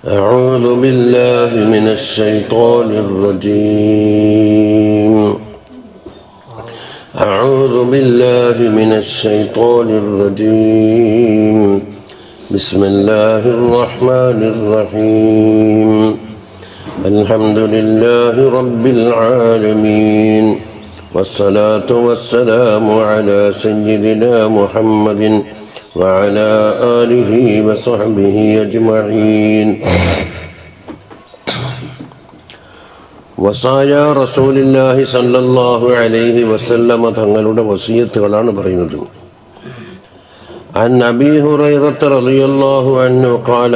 أعوذ بالله من الشيطان الرجيم. أعوذ بالله من الشيطان الرجيم. بسم الله الرحمن الرحيم. الحمد لله رب العالمين، والصلاة والسلام على سيدنا محمد وعلى آله وصحبه أجمعين. വസായ റസൂലുള്ളാഹി സ്വല്ലല്ലാഹു അലൈഹി വസല്ലമ തങ്ങളുടെ വസിയത്തുകളാണ് പറയുന്നത്. അൻ അബീ ഹുറൈറത റളിയല്ലാഹു അൻഹു ഖാല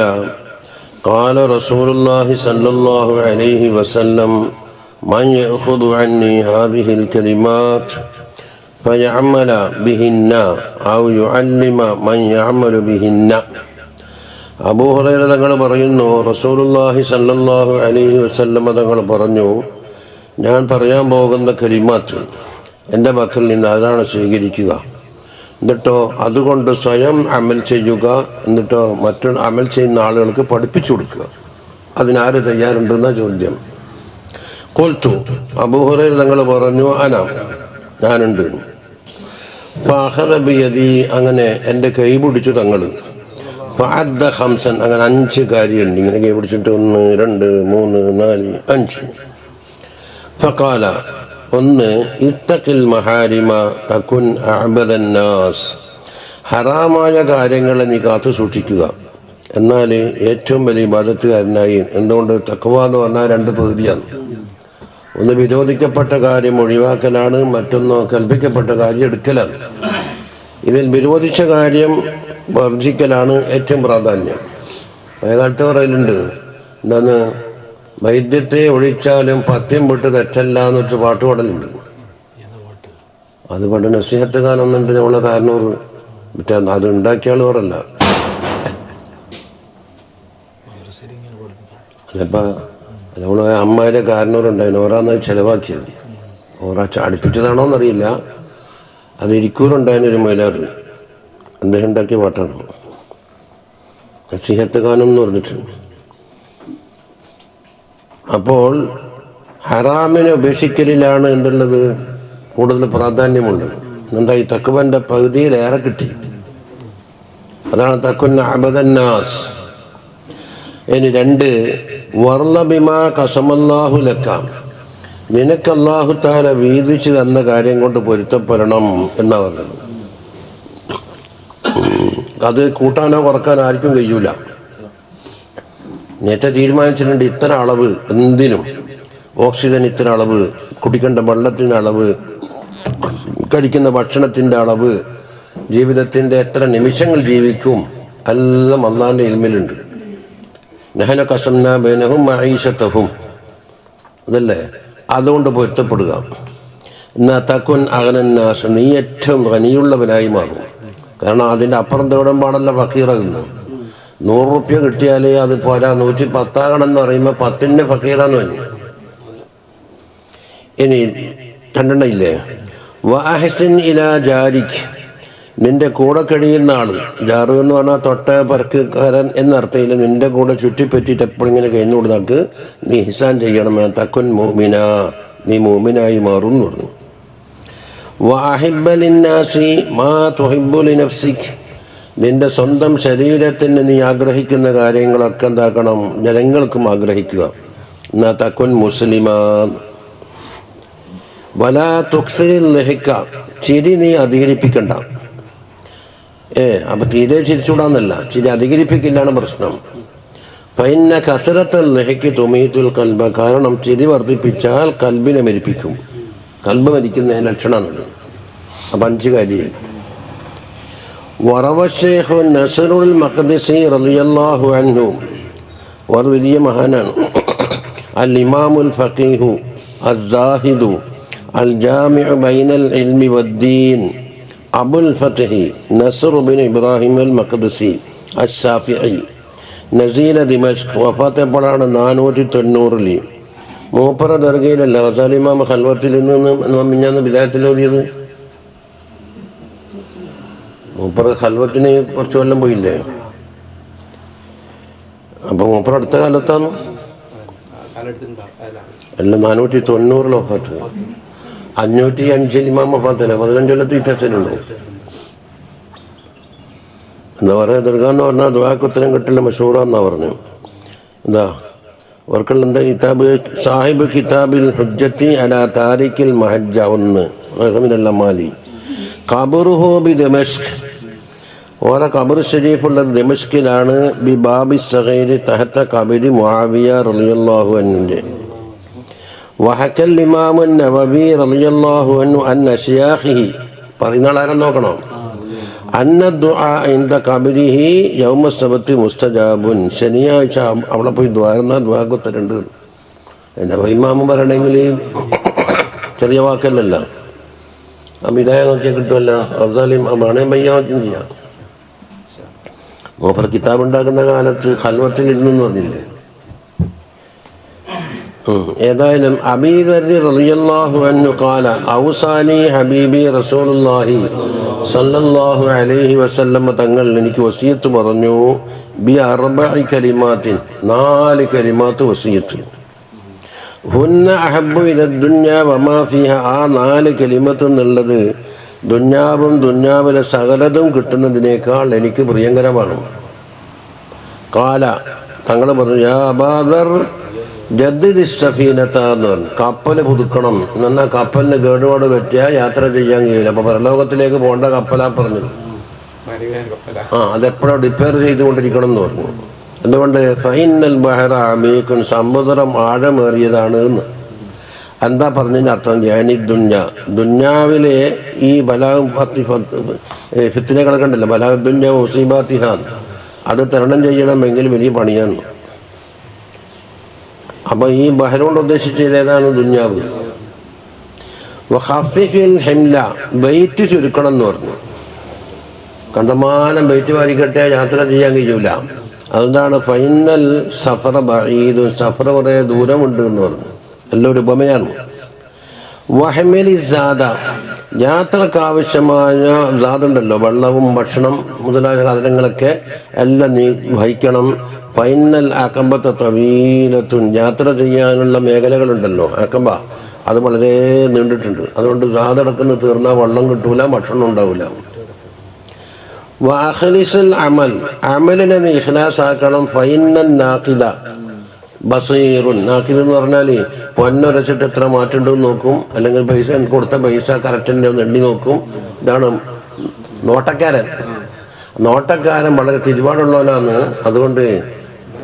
ഖാല റസൂലുള്ളാഹി സ്വല്ലല്ലാഹു അലൈഹി വസല്ലം മൻ യഖുദു അന്നി ഹാദിഹിൽ കലിമാത്ത് ഫയഅമല ബിഹിന്ന ഔ യുഅല്ലിമ മൻ യഅമലു ബിഹിന്ന. അബൂ ഹുറൈറ തങ്ങൾ പറയുന്നു, റസൂലുള്ളാഹി സ്വല്ലല്ലാഹു അലൈഹി വസല്ലമ തങ്ങൾ പറഞ്ഞു, ഞാൻ പറയാൻ പോകുന്ന കലിമാത്ത് എൻ്റെ മക്കളിൽ നിന്ന് അതാണ് സ്വീകരിക്കുക, എന്നിട്ടോ അതുകൊണ്ട് സ്വയം അമൽ ചെയ്യുക, എന്നിട്ടോ മറ്റൊരു അമൽ ചെയ്യുന്ന ആളുകൾക്ക് പഠിപ്പിച്ചു കൊടുക്കുക. അതിനാര് തയ്യാറുണ്ടെന്ന ചോദ്യം. ഖുൽതു, അബൂ ഹുറൈറ തങ്ങൾ പറഞ്ഞു, അന, ഞാനുണ്ട്. ഫഅഖദ ബിയദി, അങ്ങനെ എൻ്റെ കൈ പിടിച്ചു തങ്ങൾ. ഫഅദ്ദ ഖംസൻ, അങ്ങനെ 5 കാര്യമുണ്ട്. ഇങ്ങനെ കൈ പിടിച്ചിട്ട് 1 2 3 4 5. ഫഖാല, 1 ഇത്തഖിൽ മഹാരിമ തകുൻ അഅബദൻ നാസ്, ഹറാമായ കാര്യങ്ങളെ നീ കാത്തു സൂക്ഷിക്കുക, എന്നാൽ ഏറ്റവും വലിയ ഇബാദത്തുകാരനായി. എന്തുകൊണ്ട്? തഖ്വ എന്ന് പറഞ്ഞാൽ 2 പകുതിയാണ്. ഒന്ന് വിരോധിക്കപ്പെട്ട കാര്യം ഒഴിവാക്കലാണ്, മറ്റൊന്ന് കൽപ്പിക്കപ്പെട്ട കാര്യം എടുക്കലാണ്. ഇതിൽ വിരോധിച്ച കാര്യം വർജിക്കലാണ് ഏറ്റവും പ്രാധാന്യം. പഴയകാലത്ത് പറയലുണ്ട്, എന്താണ്, വൈദ്യത്തെ ഒഴിച്ചാലും പഥ്യം വിട്ട് തെറ്റല്ല എന്നൊരു പാട്ട് പാടലുണ്ട്. അത് പണ്ട് നസീഹത്ത് കാണുന്നുണ്ട് നമ്മളെ കാരണൂർ. മറ്റേ അത് ഉണ്ടാക്കിയ ആൾ പറയല്ല. അല്ലപ്പം നമ്മളെ അമ്മാരെ കാരണൂരുണ്ടായിരുന്നു, ഓരാന്ന് ചിലവാക്കിയത്. ഓരാ അടുപ്പിച്ചതാണോന്നറിയില്ല. അത് ഇരിക്കൂറുണ്ടായിരുന്നൊരു മൈലാറ്, അദ്ദേഹം ഉണ്ടാക്കിയ പാട്ടാണ് നസീഹത്ത് ഗാനം എന്ന് പറഞ്ഞിട്ട്. അപ്പോൾ ഹറാമിനെ ഉപേക്ഷിക്കലിലാണ് എന്തുള്ളത് കൂടുതൽ പ്രാധാന്യമുള്ളത്. എന്താ, ഈ തഖ്വന്റെ പകുതിയിലേറെ കിട്ടി. അതാണ് തഖ്വൻ അഅബദന്നാസ്. ഇനി 2 വർള ബിമാ ഖസമല്ലാഹു ലക, നിനക്ക് അല്ലാഹു തആല വീതിച്ചു തന്ന കാര്യം കൊണ്ട് പൊരുത്തപ്പെടണം എന്നാ പറഞ്ഞത്. അത് കൂട്ടാനോ കുറക്കാനോ ആർക്കും കഴിയൂല. നേരത്തെ തീരുമാനിച്ചിട്ടുണ്ട്, ഇത്ര അളവ് എന്തിനും, ഓക്സിജൻ ഇത്ര അളവ്, കുടിക്കേണ്ട വെള്ളത്തിൻ്റെ അളവ്, കഴിക്കുന്ന ഭക്ഷണത്തിൻ്റെ അളവ്, ജീവിതത്തിൻ്റെ എത്ര നിമിഷങ്ങൾ ജീവിക്കും, എല്ലാം അല്ലാഹുവിൻ്റെ ഇൽമിലുണ്ട്. നഹ്നു ഖസംനാ ബൈനഹും മഈശതഹും, അതല്ലേ. അതുകൊണ്ട് പൊരുത്തപ്പെടുക. എന്നാ തകുൻ അഗ്നന്നാസ്, നീ ഏറ്റവും ഖനിയുള്ളവനായി മാറും. കാരണം അതിൻ്റെ അപ്പുറം തേടാൻ പാടല്ല ഫക്കീറാകുന്നു. 100 റുപ്യ കിട്ടിയാൽ അത് പോരാ, 110 ആകണമെന്ന് പറയുമ്പോൾ 10ൻ്റെ ഫക്കീറാന്ന് പറഞ്ഞു. ഇനി 2 ഇല്ലേ, വഅഹ്സിൻ ഇലാ ജാരിക്, നിന്റെ കൂടെ കഴിയുന്ന ആള്, ജാറ് എന്ന് പറഞ്ഞാൽ തൊട്ട പരക്കാരൻ എന്നർത്ഥയിൽ, നിന്റെ കൂടെ ചുറ്റിപ്പറ്റിയിട്ട് എപ്പോഴിങ്ങനെ കഴിഞ്ഞുകൊണ്ട് നമുക്ക് നീ ഇഹ്സാൻ ചെയ്യണം. തകുൻ മുഅ്മിന, നീ മുഅ്മിനായി മാറും എന്ന് പറഞ്ഞു. വഅഹിബ്ബ ലിന്നാസി മാ തുഹിബ്ബു ലിനഫ്സിക്, നിന്റെ സ്വന്തം ശരീരത്തിന് നീ ആഗ്രഹിക്കുന്ന കാര്യങ്ങളൊക്കെ എന്താക്കണം, ജനങ്ങൾക്കും ആഗ്രഹിക്കുക. എന്നാ തകുൻ മുസ്ലിമാ. വലാ തുക്സിരിൽ ലഹിക്ക, ചിരി നീ അധികരിപ്പിക്കണ്ട. അപ്പം തീരെ ചിരിച്ചൂടാന്നല്ല, ചിരി അധികരിപ്പിക്കില്ലാണ് പ്രശ്നം. ഫഇന്ന കസറത്തുൽ ലഹിക്കി തുമീതുൽ ഖൽബ, കാരണം ചിരി വർദ്ധിപ്പിച്ചാൽ കൽബിനെ മരിപ്പിക്കും. കൽബ് മരിക്കുന്ന ലക്ഷണമാണ്. അപ്പം 5 കാര്യം. വറവ ശൈഖ് നസ്റുൽ മഖ്ദിസി റളിയല്ലാഹു അൻഹു, ഒരു വലിയ മഹാനാണ്, അൽ ഇമാമുൽ ഫഖീഹു അസ്സാഹിദു അൽ ജാമിഉ ബൈനൽ ഇൽമി വദ്ദീൻ അബുൽ ഫത്ഹി നസ്ർ ബിൻ ഇബ്രാഹിം അൽ മഖ്ദിസി അശ്ശാഫിഈ നസീല ദിമഷ്ക്. വഫാത്തെപ്പോഴാണ് 490. മൂപ്പറ ദർഗയിലല്ല ഗസാലി ഇമാം ഖൽവത്തിൽ നിന്ന് മിഞ്ഞാന്ന് ബിദായത്തിൽ ഓതിയത്. മൂപ്പറ ഖൽവത്തിന് കുറച്ച് കൊല്ലം പോയില്ലേ. അപ്പം മൂപ്പർ അടുത്ത കാലത്താണ് അല്ല 490 വഫാത്ത്, 505 ഇമാം വഫാത്തല്ല, 15 കൊല്ലത്ത് വ്യത്യാസമുണ്ടോ? എന്താ പറയുക, ദീർഘാന്ന് പറഞ്ഞാൽ ദുആക്ക് ഉത്തരം കിട്ടില്ല മഷൂറാന്നാ പറഞ്ഞു. എന്താ അവർക്കുള്ള എന്താ കിതാബ് സാഹിബ് കിതാബിൽ ഹുജ്ജത്തി അലാ താരിഖിൽ മഹജ്ജ 1 മാലി ഖബറുഹു ബി ദമഷ്ക്. ഓരോ ഖബർ ഷരീഫുള്ളത് ദമഷ്കിലാണ്. ബി ബാബി സഗീരി തഹത്ത ഖബരി മുആവിയ റളിയല്ലാഹു അൻഹുവിൻ്റെ. വഹക്കൽ ഇമാം നവവി റളിയല്ലാഹു അൻഹു അൻ അശ്യാഖിഹി, പറയുന്ന ആളാരെ നോക്കണം, അന്ന ദുആ ഇൻദ ഖബരിഹി യൗമ സബത്തി മുസ്തജാബുൻ, ശനിയാഴ്ച അവിടെ പോയി ദ്വാരുന്ന ദ്വാക്ക് ഉത്തരണ്ട്. എൻ്റെ ഇമാമും പറയണമെങ്കിൽ ചെറിയ വാക്കല്ലല്ല, അമിതായ നോക്കിയാൽ കിട്ടുമല്ലോ. അബ്ദാലിം വേണേ പയ്യാറ്റും ചെയ്യാം. മൂപ്പർ കിതാബ് ഉണ്ടാക്കുന്ന കാലത്ത് ഖൽവത്തിൽ ഇരുന്നെന്ന് പറഞ്ഞില്ലേ. ഏതായാലും അബീ ദർരി റളിയല്ലാഹു അൻഹു ഖാല ഔസാനി ഹബീബി റസൂലുള്ളാഹി സല്ലല്ലാഹു അലൈഹി വസല്ലം തങ്ങൾ എനിക്ക് വസിയത്ത് പറഞ്ഞു. ബി അർബഇ കലിമാത്തിൻ, 4 കലിമാത്ത് വസിയത്ത്. ഹുന്ന അഹബ്ബു ഇല ദുനിയ വമാ ഫീഹ, ആ 4 കലിമത്ത് എന്നുള്ളത് ദുന്യാവും ദുന്യാവിലെ സകലതും കിട്ടുന്നതിനേക്കാൾ എനിക്ക് പ്രിയങ്കരമാണ്. ഖാല, തങ്ങൾ പറഞ്ഞു, യാ അബാദർ ജദ്ദിദി സഫീനത എന്ന് പറഞ്ഞു, കപ്പൽ പുതുക്കണം. എന്നാൽ കപ്പലിന് കേടുപാട് പറ്റിയാൽ യാത്ര ചെയ്യാൻ കഴിയില്ല. അപ്പോൾ പരലോകത്തിലേക്ക് പോകേണ്ട കപ്പലാ പറഞ്ഞത്. അതെപ്പോഴും റിപ്പയർ ചെയ്തുകൊണ്ടിരിക്കണം എന്ന് പറഞ്ഞു. എന്തുകൊണ്ട്? ഫൈനൽ ബഹറ അമീഖുൻ, സമുദ്രം ആഴമേറിയതാണ് എന്ന്. എന്താ പറഞ്ഞതിൻ്റെ അർത്ഥം? ജാനി ദുന്യ, ദുന്യാവിലെ ഈ ഫിത്നകളൊക്കെ ഉണ്ടല്ലോ, ബലാ ദുന്യ മുസീബാത്തിഹാൻ, അത് തരണം ചെയ്യണമെങ്കിൽ വലിയ പണിയാണ്. അപ്പോൾ ഈ ബഹരോട് ഉദ്ദേശിച്ചത് ഏതാണ്? ദുന്യാവ്. വഖഫിഫിൽ ഹിംല, ബൈറ്റ് ചുരുക്കണം എന്ന് പറഞ്ഞു. കണ്ടമാനം ബൈറ്റ് വാരിക്കട്ടെ യാത്ര ചെയ്യാൻ കഴിയൂല. അതുകൊണ്ടാണ് ഫൈനൽ സഫറ ബഈദുൻ, സഫർ കുറേ ദൂരമുണ്ട് എന്ന് പറഞ്ഞു. എല്ലാം ഒരു ഉപമയാണ്. വഹ്മിലി സാദ, യാത്രക്കാവശ്യമായ സാദുണ്ടല്ലോ, വെള്ളവും ഭക്ഷണം മുതലായ സാധനങ്ങളൊക്കെ എല്ലാം നീ വഹിക്കണം. ഫൈനൽ അക്കബത്തെ തവീലത്തുൻ, യാത്ര ചെയ്യാനുള്ള മേഖലകളുണ്ടല്ലോ അക്കബ, അത് വളരെ നീണ്ടിട്ടുണ്ട്. അതുകൊണ്ട് സാദടക്കുന്ന തീർന്നാൽ വെള്ളം കിട്ടൂല, ഭക്ഷണം ഉണ്ടാവില്ല. വഅഖ്ലിസുൽ അമൽ, അമലിനെ നീ ഇഖ്ലാസാക്കണം. ഫൈനൻ നാഖിദ ബസീറുൻ, നാഖിദ് എന്ന് പറഞ്ഞാൽ പൊന്നൊരച്ചിട്ട് എത്ര മാറ്റുണ്ടെന്ന് നോക്കും, അല്ലെങ്കിൽ പൈസ കൊടുത്ത പൈസ കറക്റ്റിൻ്റെ ഒന്ന് എണ്ണി നോക്കും. ഇതാണ് നോട്ടക്കാരൻ. നോട്ടക്കാരൻ വളരെ തിരുപാടുള്ളവനാണ്. അതുകൊണ്ട്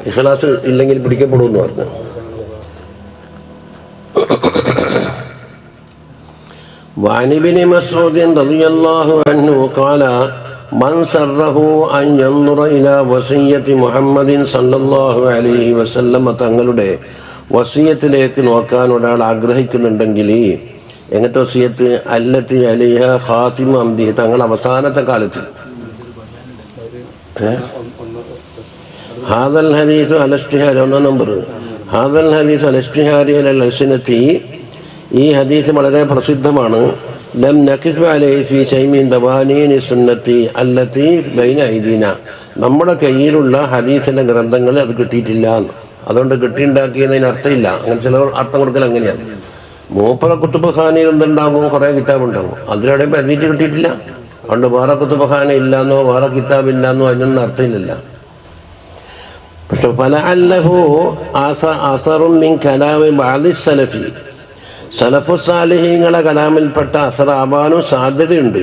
ഇഖ്ലാസ് ഇല്ലെങ്കിൽ പിടിക്കപ്പെടുമെന്ന് പറഞ്ഞു. വഅനിബ്നി മസ്ഊദ് റളിയല്ലാഹു അൻഹു ഖാല മൻ സറഹു അൻ യൻദുറ ഇലാ വസിയ്യത്തി മുഹമ്മദിൻ സല്ലല്ലാഹു അലൈഹി വസല്ലം, തങ്ങളുടെ വസിയത്തിലേക്ക് നോക്കാൻ ഒരാൾ ആഗ്രഹിക്കുന്നുണ്ടെങ്കിൽ, എങ്ങനത്തെ വസിയത്ത്? അല്ലത്തി അലൈഹ ഖാതിമു അംദിഹി, തങ്ങൾ അവസാനത്തെ കാലത്ത്. ഹാദൽ ഹദീസ് അലസ്തിഹാരി, 1 നമ്പർ. ഹാദൽ ഹദീസ് അലസ്തിഹാരി അലൽ അൽസിനത്തി, ഈ ഹദീസ് വളരെ പ്രസിദ്ധമാണ്. ലം നഖിഫ് അലൈഹി ഫീ ശൈഇൻ ദവാനീനി സുന്നത്തി അല്ലത്തി ബൈന ഐദീന, നമ്മുടെ കയ്യിലുള്ള ഹദീസിൻ്റെ ഗ്രന്ഥങ്ങൾ അത് കിട്ടിയിട്ടില്ല. അതുകൊണ്ട് കിട്ടിയുണ്ടാക്കിയതിന് അർത്ഥമില്ല. അങ്ങനെ ചിലർ അർത്ഥം കൊടുക്കൽ അങ്ങനെയാണ്. മൂപ്പറ കുത്തുബ് ഖാനയിൽ എന്തുണ്ടാകും? കുറേ കിതാബ് ഉണ്ടാകും, അതിലൂടെ എഴുതിയിട്ട് കിട്ടിയിട്ടില്ല. അതുകൊണ്ട് വേറെ കുത്തുബ് ഖാന ഇല്ലാന്നോ വേറെ കിതാബ് ഇല്ലാന്നോ അതിനൊന്നും അർത്ഥമില്ലല്ല. പക്ഷെ ഫലഅല്ലഹു അസറുൻ മിൻ കലാമി ബഅദി സലഫി, സലഫു സാലിഹീങ്ങളെ കലാമിൽപ്പെട്ട അസറാവാനും സാധ്യതയുണ്ട്.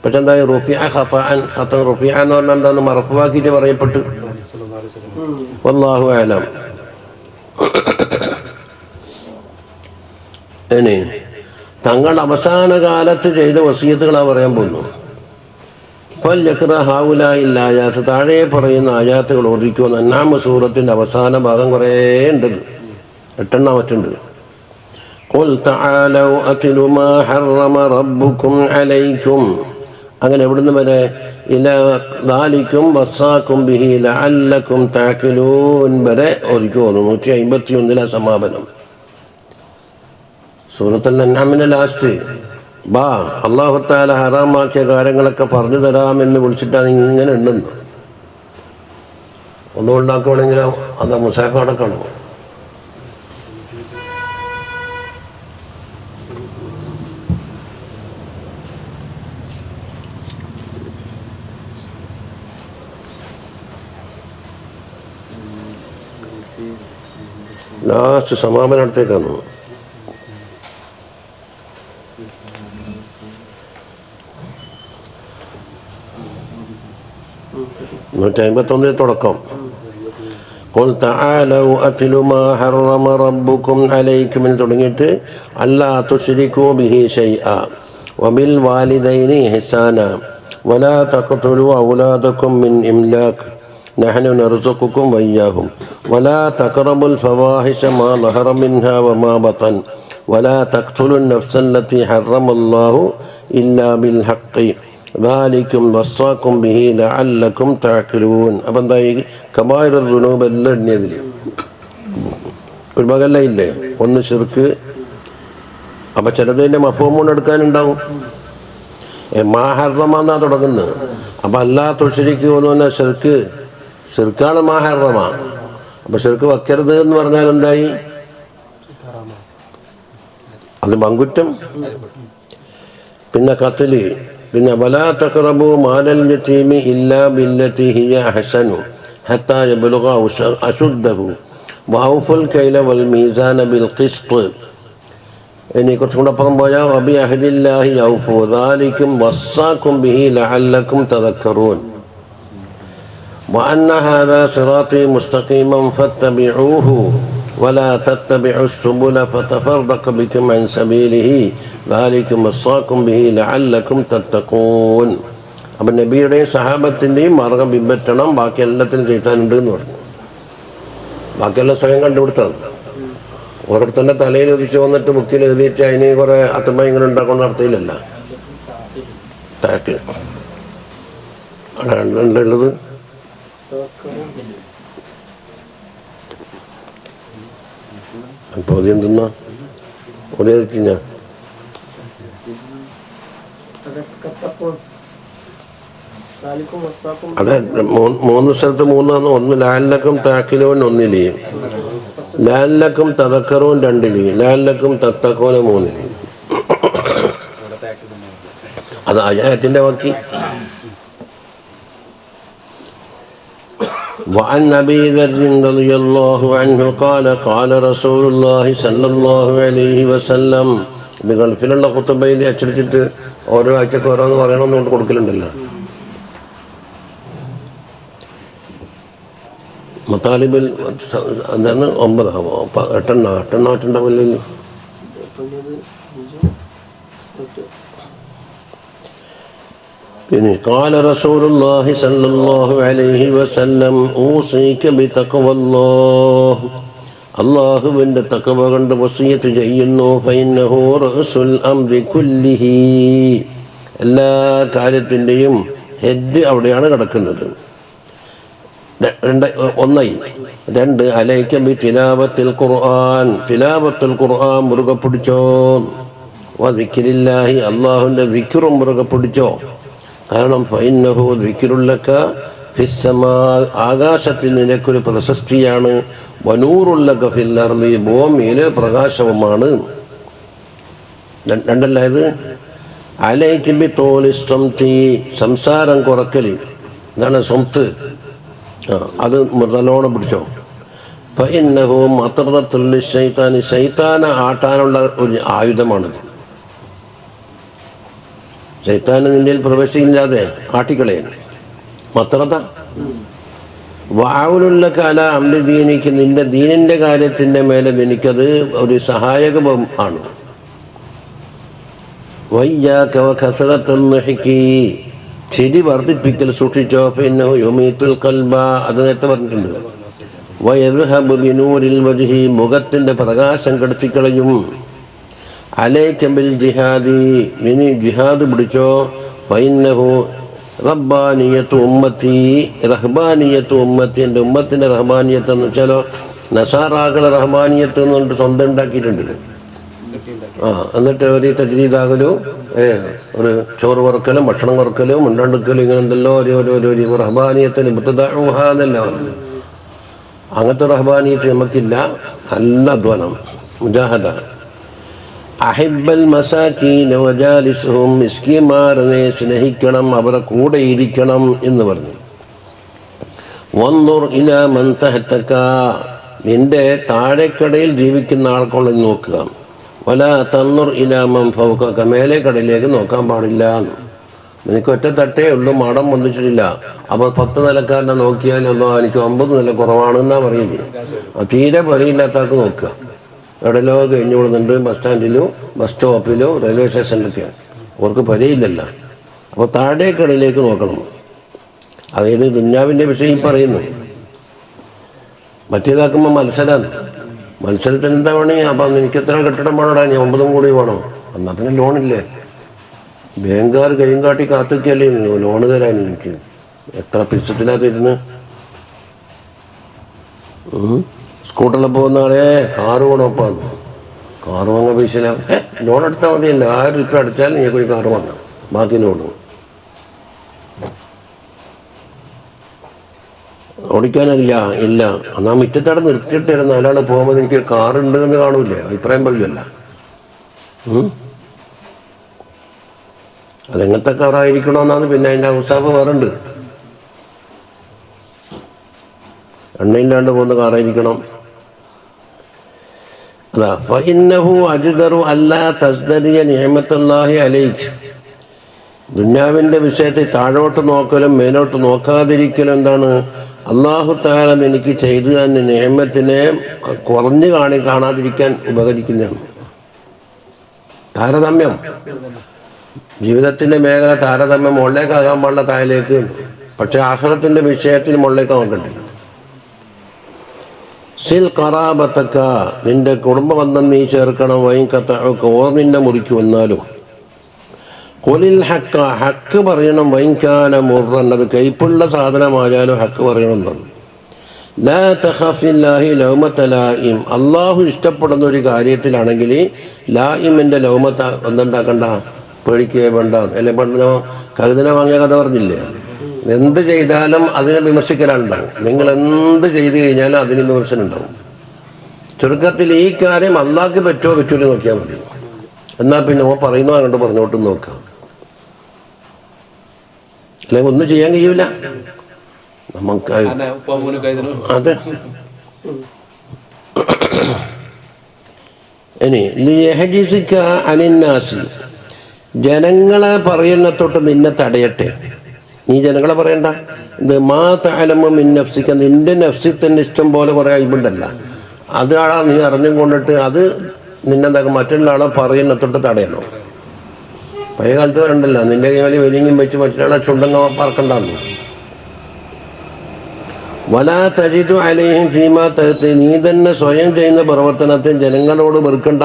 പക്ഷെ എന്താ? റുഫിഅ ഖതഅൻ, ഖത റുഫിഅ എന്ന് പറഞ്ഞാൽ എന്താന്ന് മറഫുവാക്കിയിട്ട് പറയപ്പെട്ടു. വല്ലാഹു അഅലം. ഇനി തങ്ങൾ അവസാന കാലത്ത് ചെയ്ത വസിയത്തുകളാണ് പറയാൻ പോകുന്നു. ഹാവുലായില്ലായാത്ത്, താഴെ പറയുന്ന ആയാത്തുകൾ ഓദിക്കുമെന്ന്. 9 സൂറത്തിൻ്റെ അവസാന ഭാഗം കുറേ ഉണ്ട്, 8 മറ്റുണ്ട്. ഖുൽ തആലൗ അത്ലു മാ ഹറമ റബ്ബുക്കും അലൈക്കും, അങ്ങനെ എവിടുന്ന് വരെ? ഇലാ ദാലിക്കും വസാക്കും ബിഹി ലഅല്ലക്കും തഅഖിലൂൻ വരെ ഓദിക്കുമെന്ന്. 151 സമാപനം. സൂറത്തുൽ അൻആമിന്റെ ലാസ്റ്റ് അല്ലാഹു തആല ഹറാമാക്കിയ കാര്യങ്ങളൊക്കെ പറഞ്ഞു തരാമെന്ന് വിളിച്ചിട്ടാണ് ഇങ്ങനെ ഉണ്ടെന്ന്. ഒന്നും ഉണ്ടാക്കുവാണെങ്കിലോ അത് മുസാഫ് അടക്കണം. ലാസ്റ്റ് സമാപനം അടുത്തേക്കാണ്. 151 തുടക്കം. قل تعالوا أتل ما حرم ربكم عليكم എന്ന് തുടങ്ങിയിട്ട് അല്ലാ തുശ്രികൂ ബിഹി ശൈഅ വബിൽ വാലിദൈനി ഇഹ്സാന വലാ തഖ്തുലൂ ഔലാദക്കും മിൻ ഇംലാഖ് നഹ്നു നർസുഖുക്കും വയ്യാഹും വലാ തഖറബുൽ ഫവാഹിശ മാ ളഹറ മിൻഹാ വമാ ബതൻ വലാ തഖ്തുലുൻ നഫ്സല്ലതി ഹറമല്ലാഹു ഇല്ലാ ബിൽ ഹഖ് ذلكم وصاكم به لعلكم تعقلون. അപ്പം എന്തായി? കബായിറ ദുനൂബ് എല്ലാം എണ്ണിയതിൽ ഒരു ഭാഗമല്ല ഇല്ലേ? ഒന്ന് ശിർക്ക്. അപ്പം ചിലതിൻ്റെ മഫ്ഹൂം എടുക്കാനുണ്ടാവും. മാഹറമാന്നാ തുടങ്ങുന്നത്. അപ്പം അല്ലാ തുശ്രികൂ എന്ന് പറഞ്ഞാൽ ശിർക്കാണ് മാഹറമ. അപ്പം ശിർക്ക് വയ്ക്കരുത് എന്ന് പറഞ്ഞാൽ എന്തായി? അത് പങ്കുറ്റം. പിന്നെ ഖത്ല്. പിന്നെ വലാ തഖറബൂ മാലൽ യതീമി ഇല്ലാ ബില്ലതി ഹിയ അഹ്സനു ഹത്താ യബ്ലുഗ അശുദ്ധഹു വഔഫുൽ കൈല വൽ മീസാന ബിൽ ഖിസ്ത്. ഇനി കുറച്ചും കൂടെ അപ്പുറം പോയാൽ വബി അഹദില്ലാഹി ഔഫു ദാലിക്കും വസ്സാക്കും ബിഹി ലഅല്ലക്കും തദക്കറൂൻ വഅന്ന ഹാദാ സിറാത്തി മുസ്തഖീമൻ ഫത്തബിഊഹു വലാ തത്തബിഉ സുബുല ഫതഫറഖ ബികും അൻ സബീലിഹി ദാലിക്കും വസ്സാക്കും ബിഹി ലഅല്ലക്കും തത്തഖൂൻ. അപ്പം നബിയുടെയും സഹാബത്തിൻ്റെയും മാർഗം പിൻപറ്റണം. ബാക്കി എല്ലാത്തിനും ചെയ്താനുണ്ട് എന്ന് പറഞ്ഞു. ബാക്കിയെല്ലാം സ്വയം കണ്ടുപിടുത്തതാണ്. ഓരോരുത്തരുടെ തലയിൽ ഒതിച്ച് വന്നിട്ട് ബുക്കിൽ എഴുതിയിട്ട് അതിന് കുറേ അത്തമ്മ ഉണ്ടാക്കുന്ന നടത്തിയില്ലല്ല. താറ്റ് ഉള്ളത് അപ്പോൾ അതെന്തെന്നാ ഒരേ ഞാൻ അതെ മൂന്ന് സ്ഥലത്ത് മൂന്നാണ്. ഒന്ന് ലഅല്ലക്കും തഅഖിലൂൻ ഒന്നില്, ലഅല്ലക്കും തദക്കറൂൻ രണ്ടില്, ലഅല്ലക്കും തത്തഖൂൻ മൂന്നില്. അത് ആയത്തിന്റെ ബാക്കി. وعن أبي ذر رضي الله عنه قال قال رسول الله صلى الله عليه وسلم. ഇത് ഗൾഫിലുള്ള ഖുതുബയിൽ അച്ചടിച്ചിട്ട് ഓരോ ആഴ്ചക്ക് ഓരോന്ന് പറയണമെന്ന് കൊണ്ട് കൊടുക്കലുണ്ടല്ലോ. മത്താലിബിൽ എന്താണ് 9 എട്ടെണ്ണായിട്ടുണ്ടാവില്ല. പിന്നെ قال رسول الله صلى الله عليه وسلم أوصيك بتقوى الله. അള്ളാഹുവിൻ്റെ തഖ്വ കൊണ്ട് വസിയത്ത് ചെയ്യുന്നു. ഫഇന്നഹു റഅസുൽ അംരി കുല്ലിഹി. എല്ലാ കാര്യത്തിൻ്റെയും ഹെഡ് അവിടെയാണ് കിടക്കുന്നത്. ഒന്നായി. 2 അലൈക ബി തിലാവത്തിൽ ഖുർആൻ. തിലാവത്തുൽ ഖുർആൻ മുറുകെ പിടിച്ചോ. വദിക്രില്ലാഹി അള്ളാഹുവിൻ്റെ ദിക്റും മുറുകെ പിടിച്ചോ. കാരണം ഫഇന്നഹു ദിക്റുല്ലക ഫിസ്സമാ. ആകാശത്തിൽ നിനക്കൊരു പ്രശസ്തിയാണ്. വനൂറുല്ലക ഫിൽ അർളി. ഭൂമിയിലെ പ്രകാശവുമാണ്. രണ്ടല്ല ഇത്. അലൈക ബി തോലിസ്തംതി. സംസാരം കുറക്കൽ. ഇതാണ് സ്വംത്ത്. അത് നല്ലോണം പിടിച്ചോ. ഫഇന്നഹു മത്റത്തുൽ ലിശൈത്താനി. ശൈത്താനെ ആട്ടാനുള്ള ഒരു ആയുധമാണത്. ശൈത്താന് നിന്റെ പ്രവേശിക്കില്ലാതെ ആട്ടിക്കളയാൻ മത്രത. വഅഉലുല്ലക അലാ അംരി ദീനിക്ക്. നിന്റെ ദീനിൻ്റെ കാര്യത്തിൻ്റെ മേലെ നിനക്കത് ഒരു സഹായകം ആണ്. വയ്യാക വകസറത്തുൽ ളിഹ്കി. ചിരി വർദ്ധിപ്പിക്കൽ സൂക്ഷിച്ചോ. ഫഇന്നഹു യുമീത്തുൽ ഖൽബ. അത് നേരത്തെ പറഞ്ഞിട്ടുണ്ട്. വയദ്ഹബു ബിനൂരിൽ വജ്ഹി. മുഖത്തിൻ്റെ പ്രകാശം കെടുത്തിക്കളയും. അലൈക ബിൽ ജിഹാദി. നീ ജിഹാദ് പിടിച്ചോ. ഫഇന്നഹു റബ്ബാനിയത്തു ഉമ്മത്തി. റഹ്ബാനിയത്തു ഉമ്മത്തി. എൻ്റെ ഉമ്മത്തിൻ്റെ റഹ്ബാനിയത്ത് എന്ന് വെച്ചാലോ നസാറാക്കളെ റഹ്ബാനിയത്ത് എന്നുകൊണ്ട് സ്വന്തം ഉണ്ടാക്കിയിട്ടുണ്ട്. എന്നിട്ട് ഒരു തജ്രീദാകലും ഒരു ചോറ് വറുക്കലും ഭക്ഷണം വറുക്കലും മുണ്ടെടുക്കലും ഇങ്ങനെ എന്തല്ലോ ഒരു റഹ്ബാനിയത്തിന് മുത്തദഅൂഹാ എന്നല്ല പറഞ്ഞു. അങ്ങനത്തെ റഹ്ബാനിയത്ത് നമുക്കില്ല. നല്ല അധ്വാനം, മുജാഹദ. അഹിബ്ബൽ മസാകീന വജാലിസുഹും, മിസ്കിന്മാരെ സ്നേഹിക്കണം, അവരുടെ കൂടെ ഇരിക്കണം എന്ന് പറഞ്ഞു. വൻദുർ ഇലാ മൻ തഹ്തക, നിന്റെ താഴെക്കടയിൽ ജീവിക്കുന്ന ആൾക്കുള്ള നോക്കുക. വലാ തൻദുർ ഇലാ മൻ ഫൗകക, മേലെ കടയിലേക്ക് നോക്കാൻ പാടില്ല. നിനക്ക് ഒറ്റ തട്ടേ ഉള്ളൂ, മടം വന്നിട്ടില്ല. അപ്പോൾ 10 നിലക്കാരനെ നോക്കിയാലൊന്നും എനിക്ക് 9 നില കുറവാണെന്നാ പറയുന്നത്. തീരെ പരിയില്ലാത്ത ആൾക്ക് നോക്കുക. എവിടെല്ലോ കഴിഞ്ഞു വിടുന്നുണ്ട്, ബസ് സ്റ്റാൻഡിലോ ബസ് സ്റ്റോപ്പിലോ റെയിൽവേ സ്റ്റേഷനിലൊക്കെയാണ്. അവർക്ക് പരിയില്ലല്ലോ. അപ്പോൾ താഴേക്കടയിലേക്ക് നോക്കണം. അതായത് ദുന്യാവിൻ്റെ വിഷയം പറയുന്നു. മറ്റേതാക്കുമ്പോൾ മത്സരമാണ്. മത്സരത്തിന് എന്താ വേണേ, അപ്പം എനിക്ക് എത്ര കെട്ടിടം വേണോടാ, ഞാൻ 9 കൂടി വേണം. എന്നാൽ പിന്നെ ലോണില്ലേ? ബാങ്കുകാർ കൈയും കാട്ടി കാത്തിക്കല്ലേ ലോണ് തരാൻ. എനിക്ക് എത്ര പിസത്തിലാത്തിരുന്ന് സ്കൂട്ടറിൽ പോകുന്ന ആളെ കാറ് വേണോപ്പാന്ന്. കാറ് വാങ്ങാൻ പൈസ ലോൺ എടുത്താൽ മതിയല്ല. 1000 രൂപ അടിച്ചാൽ നിങ്ങൾക്ക് ഒരു കാറ് വാങ്ങാം, ബാക്കി ലോണ്. ഓടിക്കാനറിയ ഇല്ല, എന്നാൽ മുറ്റത്തവിടെ നിർത്തിയിട്ടിരുന്ന ഒരാൾ പോകുമ്പോൾ എനിക്ക് കാറുണ്ട് എന്ന് കാണൂലേ, അഭിപ്രായം പറയില്ല. അതെങ്ങനത്തെ കാറായിരിക്കണമെന്നാണ് പിന്നെ അതിൻ്റെ അവസ്ഥാപം വേറുണ്ട്. എണ്ണയില്ലാണ്ട് പോകുന്ന കാറായിരിക്കണം. അതാ ഫഇന്നഹു അജ്ദറു അല്ലാ തസ്ദരിയ നിഅമത്തുല്ലാഹി അലൈക്. ദുന്യാവിൻ്റെ വിഷയത്തിൽ താഴോട്ട് നോക്കലും മേലോട്ട് നോക്കാതിരിക്കലും എന്താണ്? അല്ലാഹു തആല എനിക്ക് ചെയ്തു തന്നെ നിഅമത്തിനെ കുറഞ്ഞു കാണാതിരിക്കാൻ ഉപകരിക്കുന്നതാണ്. താരതമ്യം, ജീവിതത്തിൻ്റെ മേഖല താരതമ്യം മുകളിലേക്കാകാൻ പാടില്ല, താഴേക്ക്. പക്ഷെ ആഖിറത്തിൻ്റെ വിഷയത്തിൽ മുകളിലേക്ക് നോക്കണ്ടേ. സിൽ ഖറാബത്തക, നിന്റെ കുടുംബബന്ധം നീ ചേർക്കണം. വൈൻകതഉക, ഓർ നിന്നെ മുറിക്കുമെന്നാലും. ഖുലിൽ ഹഖ, ഹക്ക് പറയണം. വൈൻകാന മുർറൻ, അത് കയ്പുള്ള സാധനമായാലും ഹക്ക് പറയണം. ലാ തഖഫില്ലാഹി ലൗമത ലായിം, അള്ളാഹു ഇഷ്ടപ്പെടുന്ന ഒരു കാര്യത്തിലാണെങ്കിൽ ലായിമിൻ്റെ ലൗമത്ത ഒന്നുണ്ടാക്കണ്ട, പേടിക്കുകയെ വേണ്ട. അല്ലെ പണ്ട് കഴുതന വാങ്ങിയ കഥ പറഞ്ഞില്ലേ? എന്ത് ചെയ്താലും അതിനെ വിമർശിക്കലുണ്ടാവും. നിങ്ങൾ എന്ത് ചെയ്തു കഴിഞ്ഞാലും അതിന് വിമർശനം ഉണ്ടാവും. ചുരുക്കത്തിൽ ഈ കാര്യം അള്ളാഹ്ക്ക് പറ്റുമോ പറ്റൂലോ നോക്കിയാൽ മതി. എന്നാൽ പിന്നെ പറയുന്നു അങ്ങോട്ട് പറഞ്ഞോട്ടും നോക്കാം. അല്ലെങ്കിൽ ഒന്നും ചെയ്യാൻ കഴിയൂല നമുക്ക്. അതെ. ഇനി ലിയഹ്ജിസിക അനിന്നാസി, ജനങ്ങളെ പറയുന്ന തൊട്ട് നിന്നെ തടയട്ടെ. നീ ജനങ്ങളെ പറയണ്ട. ഇത് മാ തഅലമു മിൻ നഫ്സിക, നിന്റെ നഫ്സിൽ തന്നെ ഇഷ്ടം പോലെ കുറേ അയ്ബുണ്ടല്ല. അതാളാ നീ അറിഞ്ഞും കൊണ്ടിട്ട് അത് നിന്നെന്താക്കും മറ്റുള്ള ആളെ പറയുന്ന തൊട്ട് തടയണം. പഴയ കാലത്ത് വേണ്ടല്ല, നിന്റെ കൈവലി വലിയും വെച്ച് മറ്റൊരാളെ ചുണ്ടങ്ങ പറക്കണ്ടെന്നു. വലാ തജിദു അലൈഹിം ഫീമാ തഅതി, നീ തന്നെ സ്വയം ചെയ്യുന്ന പ്രവർത്തനത്തിൽ ജനങ്ങളോട് വെറുക്കണ്ട.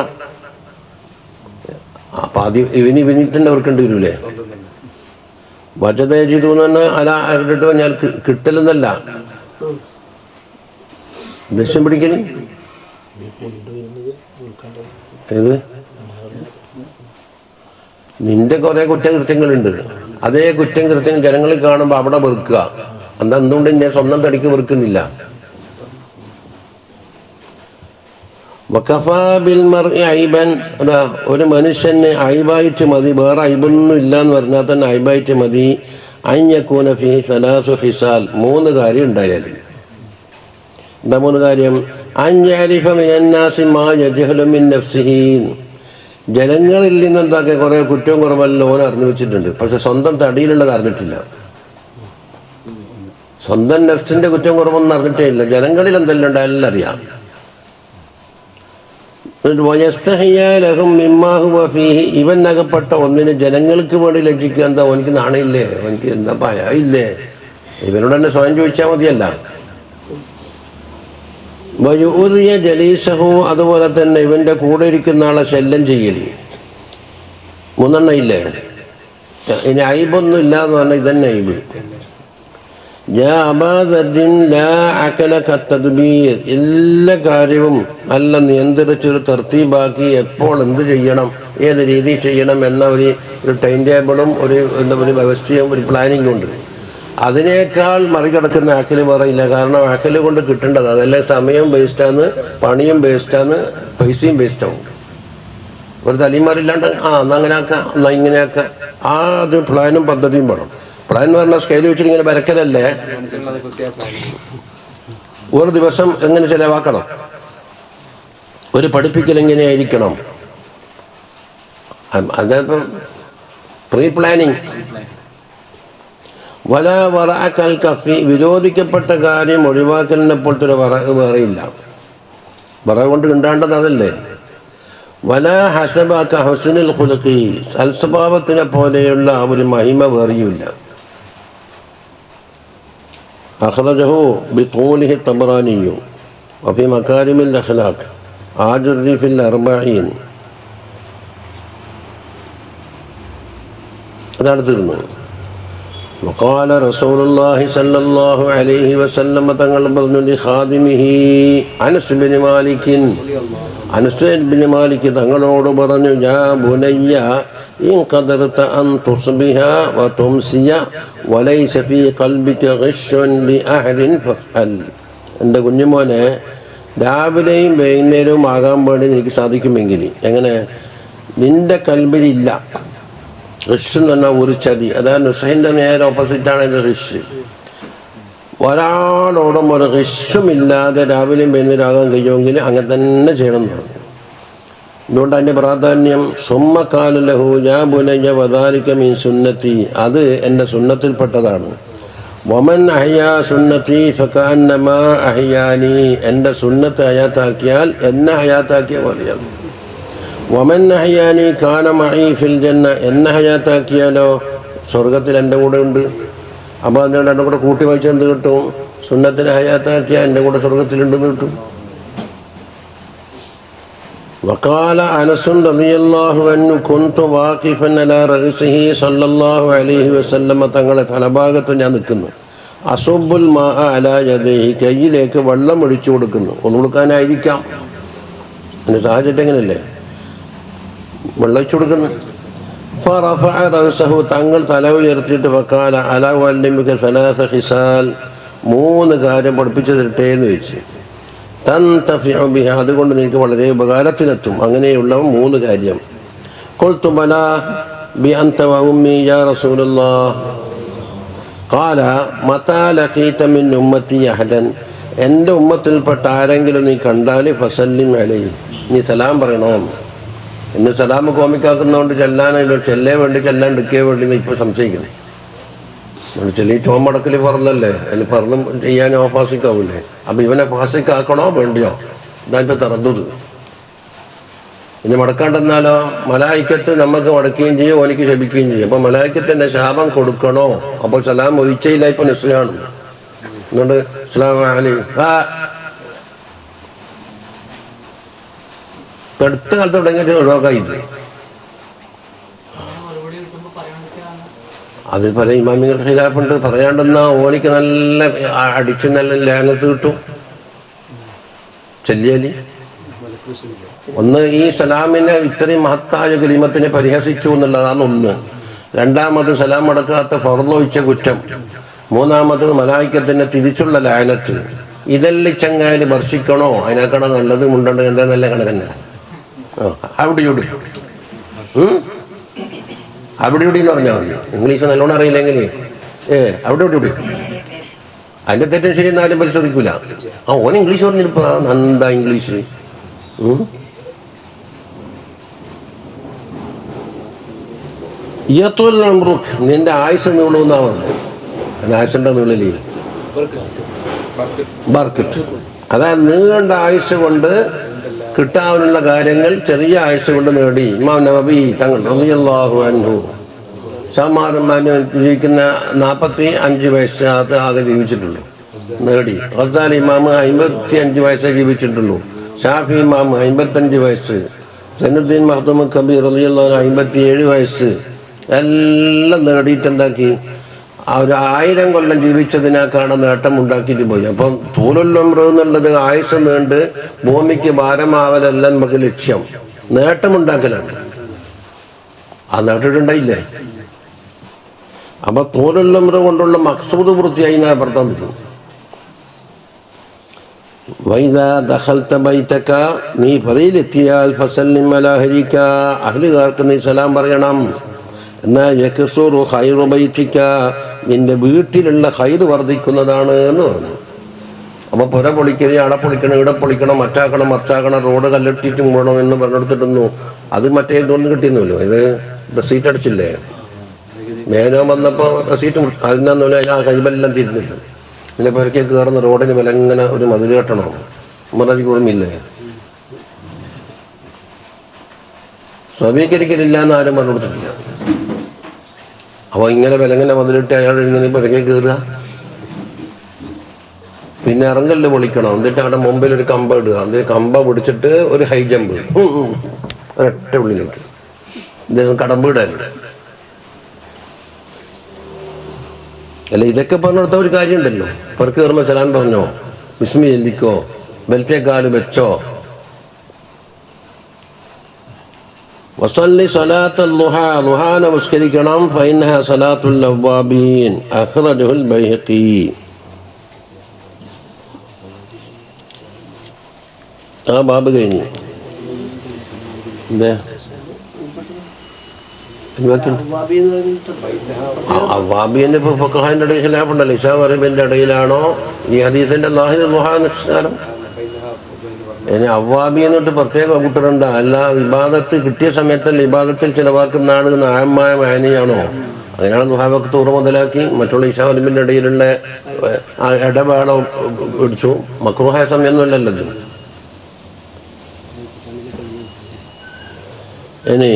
അപ്പം ഇവനിൽ തന്നെ വെറുക്കേണ്ടി വരൂലേ? വജത ചെയ്തു എന്ന് പറഞ്ഞാൽ അല ഇട്ടിട്ട് ഞാൻ കിട്ടലെന്നല്ല, ദേഷ്യം പിടിക്കല്. ഏത് നിന്റെ കുറെ കുറ്റകൃത്യങ്ങളുണ്ട്. അതേ കുറ്റകൃത്യം ജനങ്ങളിൽ കാണുമ്പോൾ അവിടെ വെറുക്കുക. എന്താ എന്തുകൊണ്ട് എന്നെ സ്വന്തം തടിക്ക് വെറുക്കുന്നില്ല? ഒരു മനുഷ്യന് അയ്ബായിട്ട് മതി, വേറെ അയ്ബൊന്നും ഇല്ല എന്ന് പറഞ്ഞാൽ തന്നെ അയ്ബായിട്ട് മതി. അഞ്ഞക്കൂന ഫീ സലാസു ഹിസാൽ, 3 കാര്യം ഉണ്ടായാൽ. എന്താ 3 കാര്യം? അൻയഅരിഫ മിനന്നാസി മാ യജ്ഹലു മിൻ നഫ്സിഹി, ജനങ്ങളിൽ നിന്ന് എന്താക്കിയ കുറേ കുറ്റവും കുറവെല്ലാം ഓൻ അറിഞ്ഞു വെച്ചിട്ടുണ്ട്. പക്ഷെ സ്വന്തം തടിയിലുള്ളത് അറിഞ്ഞിട്ടില്ല. സ്വന്തം നഫ്സിന്റെ കുറ്റം കുറവൊന്നും അറിഞ്ഞിട്ടേ ഇല്ല. ജനങ്ങളിൽ എന്തെല്ലാം ഉണ്ടായാലും അറിയാം. ഇവൻ അകപ്പെട്ട ഒന്നിന് ജനങ്ങൾക്ക് വേണ്ടി ലജ്ജിക്കുക. എന്താ ഓനിക്ക് നാണയില്ലേ? ഓനിക്ക് എന്താ ഭയമില്ലേ? ഇവനോട് തന്നെ സ്വയം ചോദിച്ചാൽ മതിയല്ല. വയൂദിയ ജലീസഹു, അതുപോലെ തന്നെ ഇവന്റെ കൂടെ ഇരിക്കുന്ന ആളെ ശല്യം ചെയ്യല്. 3 ഇല്ലേ? ഇനി അയ്ബൊന്നും ഇല്ല എന്ന് പറഞ്ഞാൽ ഇതന്നെ അയ്ബ്. എല്ലാ കാര്യവും നല്ല നിയന്ത്രിച്ചൊരു തർത്തീബാക്കി എപ്പോൾ എന്ത് ചെയ്യണം, ഏത് രീതി ചെയ്യണം എന്ന ഒരു ടൈം ടേബിളും ഒരു വ്യവസ്ഥയും ഒരു പ്ലാനിങ്ങും ഉണ്ട്. അതിനേക്കാൾ മറികടക്കുന്ന ആക്കല് പറയില്ല. കാരണം ആക്കല് കൊണ്ട് കിട്ടേണ്ടത് അതെല്ലാം സമയം വേസ്റ്റാന്ന്, പണിയും വേസ്റ്റാന്ന്, പൈസയും വേസ്റ്റാവും. ഒരു തലീമാരില്ലാണ്ട് എന്നാ അങ്ങനെ ആക്കാം, എന്നാ ഇങ്ങനെ ആക്കാം. അത് പ്ലാനും പദ്ധതിയും വേണം. പ്ലാൻ എന്ന് പറഞ്ഞാൽ സ്കെയിൽ വെച്ചിട്ട് ഇങ്ങനെ വരക്കലല്ലേ. ഒരു ദിവസം എങ്ങനെ ചിലവാക്കണം, ഒരു പഠിപ്പിക്കൽ എങ്ങനെയായിരിക്കണം, അതിപ്പം പ്രീ പ്ലാനിങ്. വല വറഅക്കൽ കഫി, വിരോധിക്കപ്പെട്ട കാര്യം ഒഴിവാക്കലിനെ പോലത്തെ ഒരു വേറെയില്ല. വറ കൊണ്ട് ഉണ്ടാണ്ടത് അതല്ലേ. വല ഹസബക ഹുസ്നുൽ ഖുലുഖി, സൽസ്വഭാവത്തിനെ പോലെയുള്ള ഒരു മഹിമ വേറെയുമില്ല. അഖ്റജഹു ബിതൂലിഹി തബറാനിയു വഫി മകാരിമിൽ അഖ്ലാഖ് ആജുറി ഫിൽ അർബഈൻ. അതാണ് തീർന്നത്. വഖാല റസൂലുള്ളാഹി സ്വല്ലല്ലാഹു അലൈഹി വസല്ലം, തങ്ങൾ പറഞ്ഞു ലിഖാദിമിഹി അനസ് ബിൻ മാലിക്കിൻ, അനസ് ബിൻ മാലിക് തങ്ങളോട് പറഞ്ഞു, യാ ബുനയ്യ ഇൻ ഖദർത അൻ തുസ്ബിഹ വ തുംസിയ വലൈസ ഫീ ഖൽബിക ഗിശ്ശുൻ ലിഅഹദിൻ ഫഫഅൽ. എൻ്റെ കുഞ്ഞുമോനെ, രാവിലെയും വൈകുന്നേരവും ആകാൻ വേണ്ടി എനിക്ക് സാധിക്കുമെങ്കിൽ, എങ്ങനെ, നിന്റെ കൽബിലില്ല റിഷ് എന്ന് പറഞ്ഞാൽ ഒരു ചതി. അതായത് നുസഹിൻ്റെ നേരെ ഓപ്പോസിറ്റാണ് ഇത് റിഷ്. ഒരാളോടും ഒരു റിഷുമില്ലാതെ രാവിലെയും വൈകുന്നേരമാകാൻ കഴിയുമെങ്കിൽ അങ്ങനെ തന്നെ ചെയ്യണം എന്ന് പറഞ്ഞു. അതുകൊണ്ട് അതിൻ്റെ പ്രാധാന്യം സുമ്മക്കാല ലഹു യാ ബുനയ്യ വദാലിക മിൻ സുന്നത്തി, അത് എൻ്റെ സുന്നത്തിൽപ്പെട്ടതാണ്. വമൻ അഹ്യാ സുന്നത്തി ഫകഅന്നമാ അഹ്യാനി, എൻ്റെ സുന്നത്ത് ഹയാത്താക്കിയാൽ എന്നെ ഹയാത്താക്കിയ പോലെയാണ്. വമൻ അഹ്യാനി കാന മഈ ഫിൽ ജന്ന, എന്നെ ഹയാത്താക്കിയാലോ സ്വർഗത്തിൽ എൻ്റെ കൂടെ ഉണ്ട്. അപ്പോൾ അതുകൊണ്ട് എൻ്റെ കൂടെ കൂട്ടി വായിച്ചാൽ എന്ത് കിട്ടും? സുന്നത്തിനെ ഹയാത്താക്കിയാൽ എൻ്റെ കൂടെ സ്വർഗത്തിലുണ്ടെന്ന് കിട്ടും. വഖാല അനസ് റളിയല്ലാഹു അൻഹു കുൻതു വാഖിഫൻ അലാ റഅസിഹി സല്ലല്ലാഹു അലൈഹി വസല്ലം, തങ്ങളെ തലഭാഗത്ത് ഞാൻ നിൽക്കുന്നു. അസുബുൽ മാ അലാ യദൈഹി, കയ്യിലേക്ക് വെള്ളം ഒഴിച്ചു കൊടുക്കുന്നു. ഒന്ന് കൊടുക്കാനായിരിക്കാം, എൻ്റെ സാഹചര്യം എങ്ങനെയല്ലേ, വെള്ളം ഒഴിച്ചു കൊടുക്കുന്നു. ഫറഫഅ റഅസഹു, തങ്ങൾ തല ഉയർത്തിയിട്ട് വഖാല അലാ ഉഅല്ലിമുക സലാസ ഖിസാൽ, 3 കാര്യം പഠിപ്പിച്ചു തരട്ടെ എന്ന് ചോദിച്ചു. തൻതഫിഉ ബിഹ, അതുകൊണ്ട് നിനക്ക് വളരെ ഉപകാരത്തിനെത്തും, അങ്ങനെയുള്ള 3 കാര്യം. ഖുൽതു ബലാ ബി അൻത വ ഉമ്മി യാ റസൂലല്ലാഹ്. ഖാല മതാ ലഖീത മിൻ ഉമ്മത്തി അഹദൻ, എൻ്റെ ഉമ്മത്തിൽപ്പെട്ട ആരെങ്കിലും നീ കണ്ടാൽ ഫസല്ലിം അലൈഹി, നീ സലാം പറയണോ. ഇന്ന് സലാം കോമിക്കാക്കുന്നതുകൊണ്ട് ചെല്ലാനല്ലോ, ചെല്ലേ വേണ്ടി ചെല്ലാണ്ടിരിക്കേ വേണ്ടി എന്ന് ഇപ്പോൾ സംശയിക്കുന്നു. ചെല്ലിയിട്ട് ഓമടക്കൽ പറഞ്ഞല്ലേ, അതിന് പറഞ്ഞും ചെയ്യാൻ ഫാസിക്കാവൂലേ. അപ്പം ഇവനെ ഫാസിക്കാക്കണോ വേണ്ടിയോ, ഇതായിട്ട് തറന്നത്. ഇനി മടക്കാണ്ടെന്നാലോ, മലായിക്കത്ത് നമുക്ക് മടക്കുകയും ചെയ്യും, ഓനിക്ക് ശപിക്കുകയും ചെയ്യും. അപ്പം മലായിക്കത്തിൻ്റെ ശാപം കൊടുക്കണോ? അപ്പോൾ സലാം ഒഴിച്ചയില്ല, ഇപ്പം നിസ്സയാണ്. അതുകൊണ്ട് അസ്സലാമു അലൈക്കും അടുത്ത കാലത്ത് തുടങ്ങിയിട്ട് ഒഴിവാക്കാം. ഇത് അത് പല ഇമാമികൾ ഖിലാഫുണ്ട്. പറയാണ്ടെന്നാ ഓനിക്ക് നല്ല അടിച്ച് നല്ല ലാനത്ത് കിട്ടും ചെല്ലിയാലി. ഒന്ന്, ഈ സലാമിനെ ഇത്രയും മഹത്തായ കലിമത്തിനെ പരിഹസിച്ചു എന്നുള്ളതാണ് ഒന്ന്. രണ്ടാമത് സലാം അടക്കാത്ത ഫർളൊഴിച്ച കുറ്റം. മൂന്നാമത് മലായിക്കത്തിൻ്റെ തിരിച്ചുള്ള ലാനത്ത്. ഇതെല്ലാം ചങ്ങായാൽ ഭർഷിക്കണോ? അതിനേക്കാണോ നല്ലത് മുണ്ടണ്ട് എന്താ നല്ല കണക്കന്നെ. അവിടെ ഇവിടെ അവിടെ ഇവിടെ എന്ന് പറഞ്ഞാൽ മതി. ഇംഗ്ലീഷ് നല്ലോണം അറിയില്ലെങ്കിൽ അവിടെ ഇവിടെ ഇവിടെ അതിൻ്റെ തെറ്റും ശരി എന്നാലും പരിശോധിക്കൂല. ഓൻ ഇംഗ്ലീഷ് പറഞ്ഞിരിപ്പോ എന്താ ഇംഗ്ലീഷ്. നിന്റെ ആയുസ് നീളൂന്നാ പറഞ്ഞത്. ആയുസിൻ്റെ നീളില് ബർക്കത്ത്, അതായത് നീണ്ട ആയുസ് കൊണ്ട് കിട്ടാനുള്ള കാര്യങ്ങൾ ചെറിയ ആയുസ് കൊണ്ട് നേടി. ഇമാം നവവി തങ്ങൾ റളിയല്ലാഹു അൻഹു ജീവിക്കുന്ന 45 വയസ്സ് ആകെ ജീവിച്ചിട്ടുള്ളൂ, നേടി. ഗസാലി ഇമാം 55 വയസ്സേ ജീവിച്ചിട്ടുള്ളൂ. ഷാഫി ഇമാം 55 വയസ്സ്. സൈനുദ്ദീൻ മഖ്ദൂം കബീർ റളിയല്ലാഹു അൻഹു 57 വയസ്സ്. എല്ലാം നേടിയിട്ട് എന്താക്കി, ഒരു 1000 കൊല്ലം ജീവിച്ചതിനേക്കാണ് നേട്ടം ഉണ്ടാക്കിയിട്ട് പോയി. അപ്പം തൂലുൽ ഉംർ എന്നുള്ളത് ആയുസ് നീണ്ട് ഭൂമിക്ക് ഭാരമാവലല്ല നമുക്ക് ലക്ഷ്യം, നേട്ടമുണ്ടാക്കലാണ്. ആ നേട്ടിട്ടുണ്ടായില്ലേ. അപ്പൊ തോലുല്ലംറ കൊണ്ടുള്ള മഖ്സൂദ് പൂർത്തിയായി എന്നാ അർത്ഥം പറ്റും. വൈദാ ദഖൽത ബൈതക, നീ പറയിലെത്തിയാൽ ഫസല്ലിം അലാ അഹ്ലിക, അഹ്ലുകാർക്ക് നീ സലാം പറയണം. എന്നാൽ യക്സുറു ഖൈറു ബൈതിക, നിന്റെ വീട്ടിലുള്ള ഖൈർ വർദ്ധിക്കുന്നതാണ് എന്ന് പറഞ്ഞു. അപ്പോൾ പുര പൊളിക്കരുത്, അട പൊളിക്കണം, ഇവിടെ പൊളിക്കണം, മറ്റാക്കണം, മറിച്ചാക്കണം, റോഡ് കല്ലെട്ടിയിട്ട് മൂടണം എന്ന് പറഞ്ഞെടുത്തിട്ടൊന്നു അത് മറ്റേ ഇതൊന്നും കിട്ടിയെന്നല്ലോ. ഇത് റെസീറ്റ് അടിച്ചില്ലേ, മേനോ വന്നപ്പോൾ റെസീറ്റ് അതിനൊന്നുമില്ല, ആ കൈബെല്ലാം തിരിഞ്ഞിട്ട് പിന്നെ പുരയ്ക്ക് കയറുന്ന റോഡിന് വില ഇങ്ങനെ ഒരു മതിൽ കെട്ടണോ, ഉമ്മറാജി ഓർമ്മയില്ലേ? സ്വീകരിക്കലില്ല എന്ന് ആരും പറഞ്ഞു കൊടുത്തിട്ടില്ല. അപ്പോൾ ഇങ്ങനെ വിലങ്ങനെ മതിലിട്ട് അയാൾ ഇങ്ങനെ പുരയ്ക്ക് കയറുക, പിന്നെ ഇറങ്കല്ല് പൊളിക്കണം, എന്നിട്ട് അവിടെ മുമ്പിൽ ഒരു കമ്പ ഇടുക, അതിൽ കമ്പ പിടിച്ചിട്ട് ഒരു ഹൈ ജമ്പ് ഒരൊറ്റ ഉള്ളിലേക്ക് ഇതിന് കടമ്പിടാൻ. അല്ല, ഇതൊക്കെ പറഞ്ഞെടുത്ത ഒരു കാര്യമുണ്ടല്ലോ. പുറക്ക് കയറുമ്പോൾ സലാം പറഞ്ഞോ, ബിസ്മി ചൊല്ലിക്കോ, ബെൽത്തേക്കാല് വെച്ചോ. വസല്ലി സലാത്തുൽ ളുഹാ, ളുഹാ നമസ്കരിക്കണം. ഫഇന്നഹാ സലാത്തുൽ അവ്വാബീൻ, അഖ്റജഹുൽ ബൈഹഖി. ആ ബാബ് കഴിഞ്ഞു. എന്താ അവ്വാബിന്റെ ഇപ്പൊ ഫഖഹാന്റെ ഇടയിൽ ഖിലാഫുണ്ടല്ലോ. ഇശാ വറബിന്റെ ഇടയിലാണോ ഈ ഹദീസിന്റെ ലാഹിദ് ളുഹാ നിസ്കാരം? ഇനി അവ്വാബി എന്നിട്ട് പ്രത്യേക കൂട്ടറുണ്ട്. അല്ല, ഇബാദത്ത് കിട്ടിയ സമയത്തല്ല ഇബാദത്തിൽ ചിലവാക്കുന്നതാണ് നായമായ മാനിയാണോ? അങ്ങനെയാണ് ളുഹാവൊക്കെ തൂറ് മുതലാക്കി മറ്റുള്ള ഇശാ വറബിന്റെ ഇടയിലുള്ള ഇടവേളം പിടിച്ചു. മക്രൂഹായ സമയമൊന്നുമല്ലല്ലോ ഇത്. ഇനി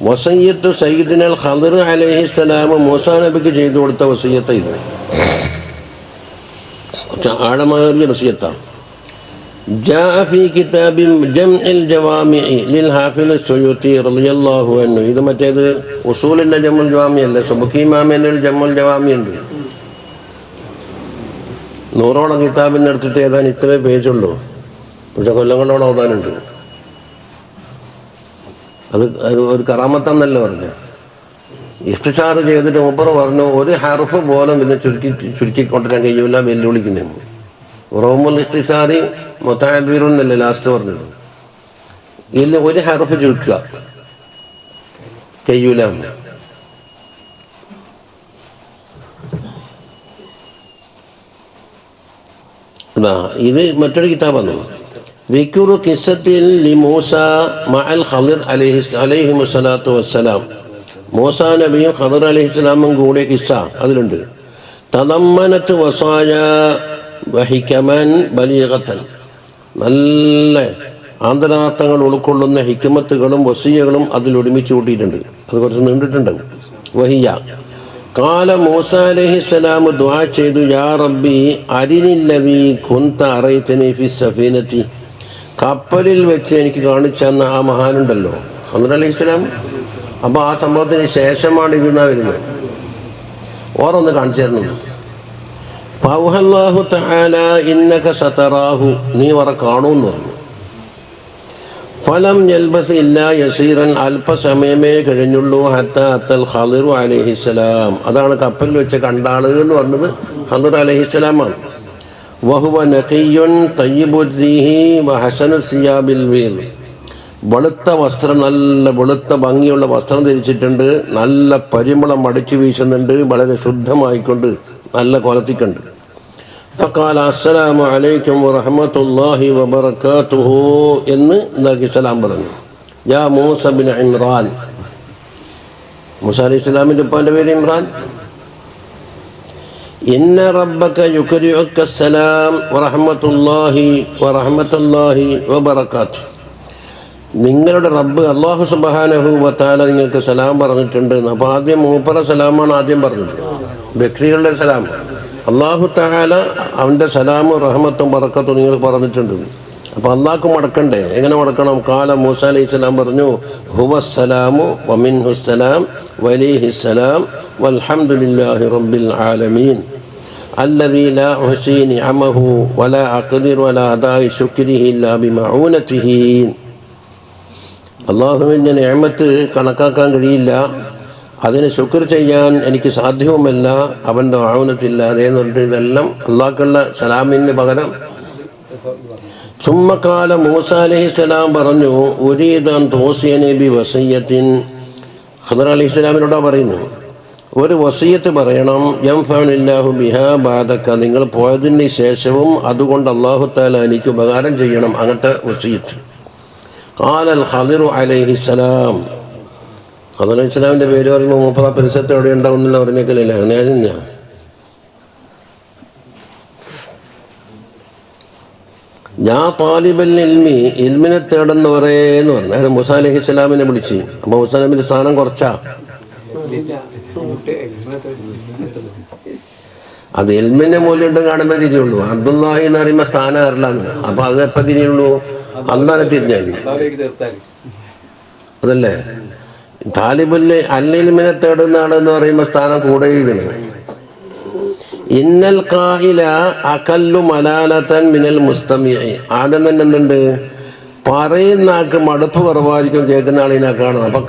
വസയ്യത്ത് സയ്യിദിനൽ ഖദർ അലൈഹിസ്സലാം മൂസാ നബിക്ക് ചെയ്തു കൊടുത്ത വസയ്യത്ത് ഇത് ആഴമേറിയ വസയ്യത്താണ്. ജാഅ ഫീ കിതാബി ജംഇൽ ജവാമിഇ ലിൽ ഹാഫിദ് സുയൂത്തി റളിയല്ലാഹു അൻഹു. ഇത് മറ്റേത് ഉസൂലിന്റെ ജമുൽ ജവാമി അല്ല, സുബ്കി ഇമാമിന്റെ ജമുൽ ജവാമി ഉണ്ട്. 100ഓളം കിതാബിൻ്റെ എടുത്തിട്ട് ഏതാനും ഇത്രേ പേജുള്ളൂ, പക്ഷെ കൊല്ലങ്ങളോളം ഓതാനുണ്ട്. അത് ഒരു കറാമത്താന്നല്ല പറഞ്ഞു. ഇഖ്തിസാർ ചെയ്തിട്ട് മൂപ്പർ പറഞ്ഞു, ഒരു ഹർഫ് പോലും ഇത് ചുരുക്കിക്കൊണ്ടുവരാൻ കഴിയില്ല, വെല്ലുവിളിക്കുന്നു. റോമുൽ ഇഖ്തിസാരി മുതഅദ്ദിറുന്നല്ലേ ലാസ്റ്റ് പറഞ്ഞത്. ഇതിൽ ഒരു ഹർഫ് ചുരുക്കുക കഴിയൂല. ഇത് മറ്റൊരു കിതാബാണ്. വിക്റു ഖിസ്സത്തിൽ ലിമൂസ മഅൽ ഖദർ അലൈഹിസ്സലാത്തു വസ്സലാം. മൂസാ നബിയും ഖദർ അലൈഹിസ്സലാമും കൂടെ കിസ്സ അതിലുണ്ട്. തദമ്മനത്ത് വസായ വഹിക്കമൻ ബലീഗത്തൻ, നല്ല ആന്തരാർത്ഥങ്ങൾ ഉൾക്കൊള്ളുന്ന ഹിക്മത്തുകളും വസിയകളും അതിൽ ഒരുമിച്ച് കൂട്ടിയിട്ടുണ്ട്. അത് കുറച്ച് നീണ്ടിട്ടുണ്ടാവും. വഹിയ കാല മൂസ അലൈഹിസ്സലാം ദുആ ചെയ്തു, യാ റബ്ബി അരിനില്ലദീ കുന്ത അറൈതനി ഫി സഫീനത്തി, കപ്പലിൽ വെച്ച് എനിക്ക് കാണിച്ചു തന്ന ആ മഹാനുണ്ടല്ലോ ഖദർ അലൈഹിസ്സലാം. അപ്പോൾ ആ സംഭവത്തിന് ശേഷമാണ് ഇതെന്നാ വരുന്നത്. ഓരോന്ന് കാണിച്ചു തരുന്നു. ഫൗഹല്ലാഹു തആല ഇന്നക സതറാഹു, നീ വറ കാണൂന്ന് പറഞ്ഞു. ഫലം യൽബസ് ഇല്ലാ യസീറൻ, അല്പസമയമേ കഴിഞ്ഞുള്ളൂ. ഹത്താ അത്തൽ ഖദർ അലൈഹിസ്സലാം, അതാണ് കപ്പലിൽ വെച്ച് കണ്ടാള് എന്ന് പറഞ്ഞത് ഖദർ അലൈഹിസ്സലാമാണ്. വഹുവ നഖിയ്യുൻ തയ്യിബുദ്ദീഹി വഹസനു സിയാബിൽ വീൽ, വെളുത്ത വസ്ത്രം, നല്ല വെളുത്ത ഭംഗിയുള്ള വസ്ത്രം ധരിച്ചിട്ടുണ്ട്, നല്ല പരിമളം അടിച്ചു വീശുന്നുണ്ട്, വളരെ ശുദ്ധമായിക്കൊണ്ട് നല്ല കൊലത്തിക്കണ്ട്. ഫഖാല അസ്സലാമു അലൈക്കും വറഹ്മത്തുള്ളാഹി വബറകാതുഹു എന്ന് നബി സലാം പറഞ്ഞു. യാ മൂസ ബിൻ ഇമ്രാൻ, മൂസ അലൈഹിസ്സലാമിൻ്റെ ഉപ്പാൻ്റെ പേര് ഇമ്രാൻ. ഇന്ന റബ്ബക യുക്രിഉക അസ്സലാം വറഹ്മത്തുള്ളാഹി വബറകാതുഹു, നിങ്ങളുടെ റബ്ബ് അല്ലാഹു സുബ്ഹാനഹു വ തആല നിങ്ങൾക്ക് സലാം പറഞ്ഞിട്ടുണ്ട്. അപ്പോൾ ആദ്യം മൂപ്പറ സലാമാണ് ആദ്യം പറഞ്ഞത്, ബക്രികളുടെ സലാം. അല്ലാഹു തആല അവൻ്റെ സലാമും റഹ്മത്തും ബറക്കത്തും നിങ്ങൾ പറഞ്ഞിട്ടുണ്ട്. അപ്പോൾ അള്ളാഹ്ക്ക് മടക്കണ്ടേ? എങ്ങനെ മടക്കണം? കാല മൂസ അലൈഹിസ്സലാം പറഞ്ഞു, ഹുവസ്സലാമു വമിൻഹുസ്സലാം വലൈഹിസ്സലാം വൽഹംദുലില്ലാഹി റബ്ബിൽ ആലമീൻ അല്ലദീ ലാ ഉഹ്സീ നിഅമഹു വലാ അഖ്ദിറു അലാ അദാഇ ശുക്രിഹി ഇല്ലാ ബിമഊനതിഹി. അള്ളാഹുവിൻ്റെ നിഅമത്ത് കണക്കാക്കാൻ കഴിയില്ല, അതിന് ശുക്ർ ചെയ്യാൻ എനിക്ക് സാധ്യവുമല്ല അവൻ്റെ ആവുന്നത്തില്ലാതെ എന്ന് പറഞ്ഞിട്ട് ഇതെല്ലാം അള്ളാഹ്ക്കുള്ള സലാമിന് പകരം. സുമ്മക്കാല മൂസ അലൈഹിസ്സലാം പറഞ്ഞു, ഉരീദൻ തോസിയനെ ബി വസയ്യത്തിൻ. ഖദർ അലൈഹിസ്സലാമിനോടാ പറയുന്നു, ഒരു വസയ്യത്ത് പറയണം. യംഫഉനില്ലാഹു ബിഹാ ബഅദക, നിങ്ങൾ പോയതിന് ശേഷവും അതുകൊണ്ട് അല്ലാഹു തആല എനിക്ക് ഉപകാരം ചെയ്യണം, അങ്ങനത്തെ വസയ്യത്ത്. ഖാലൽ ഖദിറു അലൈഹിസ്സലാം. ഖദർ അലൈഹിസ്സലാമിൻ്റെ പേര് പറയുമ്പോൾ മൂപ്പറ പരിസരത്ത് എവിടെ ഉണ്ടാവുന്നില്ല പറഞ്ഞേക്കലില്ല. അങ്ങനെ ഞാൻ താലിബൽ ഇൽമി, ഇൽമിനെ തേടുന്നവരേ എന്ന് പറഞ്ഞു. അതായത് മൂസ അലൈഹിസ്സലാമിനെ വിളിച്ച്. അപ്പോൾ മൂസ നബിൻ്റെ സ്ഥാനം കുറച്ചാ. അത് എൽമിന്റെ മൂല്യം കാണുമ്പോൾ തിരിയുള്ളൂ. അബ്ദുല്ലാഹി എന്ന് പറയുമ്പോൾ സ്ഥാനം അറിയില്ലാന്ന്. അപ്പൊ അത് എപ്പോൾ തിരിയുള്ളൂ? അള്ളാനെ തിരിഞ്ഞാൽ അതല്ലേ. താലിബുല്ല് അല്ലിൽമിനെ തേടുന്ന ആളെന്ന് പറയുമ്പോൾ സ്ഥാനം കൂടെ എഴുതണം. ഇന്നൽ ഖായില അഖല്ലു മലാലതൻ മിനൽ മുസ്തമിഇ. ആദ്യം തന്നെ എന്തുണ്ട്? പറയുന്ന ആൾക്ക് മടുപ്പ് കുറവായിരിക്കും കേൾക്കുന്ന ആളിനാക്കാണ്. അപ്പൊ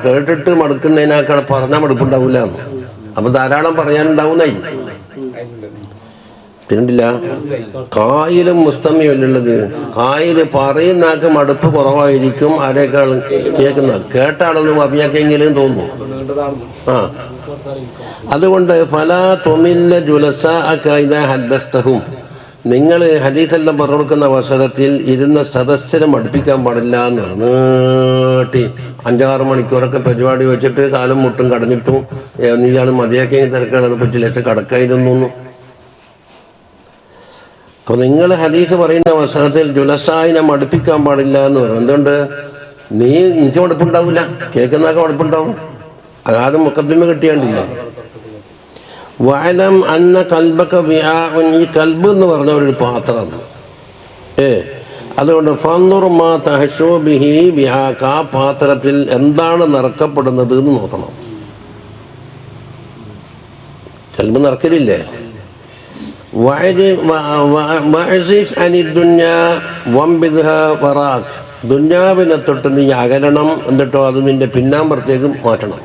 കേട്ടിട്ട് മടുക്കുന്നതിനാക്കാണ് പറഞ്ഞാൽ മടുപ്പുണ്ടാവില്ല. അപ്പൊ ധാരാളം പറയാനുണ്ടാവുന്നായി. തിരണ്ടില്ല. കായിലും മുസ്തമിയല്ലുള്ളത്. കായില് പറയുന്ന ആൾക്ക് മടുപ്പ് കുറവായിരിക്കും ആരേക്കാൾ കേൾക്കുന്ന. കേട്ട ആളൊന്നും മതിയാക്കിയെങ്കിലും തോന്നുന്നു. അതുകൊണ്ട് ഫലാ തൊമില്ല ജുലസ അക്കായിദ ഹദ്ദസ്തഹും. നിങ്ങൾ ഹദീസെല്ലാം പറഞ്ഞു കൊടുക്കുന്ന അവസരത്തിൽ ഇരുന്ന സദസ്യരെ മടുപ്പിക്കാൻ പാടില്ല എന്നാണ്. നീട്ടി 5-6 മണിക്കൂറൊക്കെ പരിപാടി വെച്ചിട്ട് കാലും മുട്ടും കടഞ്ഞിട്ടും ഇയാൾ മതിയാക്കി തിരക്കാളത് പറ്റില്ല, കടക്കായിരുന്നു. അപ്പോൾ നിങ്ങൾ ഹദീസ് പറയുന്ന അവസരത്തിൽ ജുലസായിനെ മടുപ്പിക്കാൻ പാടില്ല എന്ന് പറയും. എന്തുകൊണ്ട്? നീ എനിക്ക് മടുപ്പുണ്ടാവില്ല, കേൾക്കുന്നതൊക്കെ മടുപ്പുണ്ടാവും. അതാദ്യം മുഖദ്ദിമ കിട്ടിയാണ്ടില്ല. വഅലം അന്ന കൽബക വിആഉൻ. ഈ കൽബ് എന്ന് പറഞ്ഞ ഒരു പാത്രമാണ്. അതുകൊണ്ട് ഫൻദുർ മാ തഹ്ശൂ ബിഹി ബിഹാക. ആ പാത്രത്തിൽ എന്താണ് നിറക്കപ്പെടുന്നത് എന്ന് നോക്കണം. കൽബ് നിറക്കലില്ലേ? വഅസിഫ് അനി ദുനിയാ വംബിദ്ഹാ വറാക്. ദുനിയാവിനെ തൊട്ട് നീ അകലണം, എന്നിട്ടോ അത് നിന്റെ പിന്നാമ്പുറത്തേക്ക് മാറ്റണം,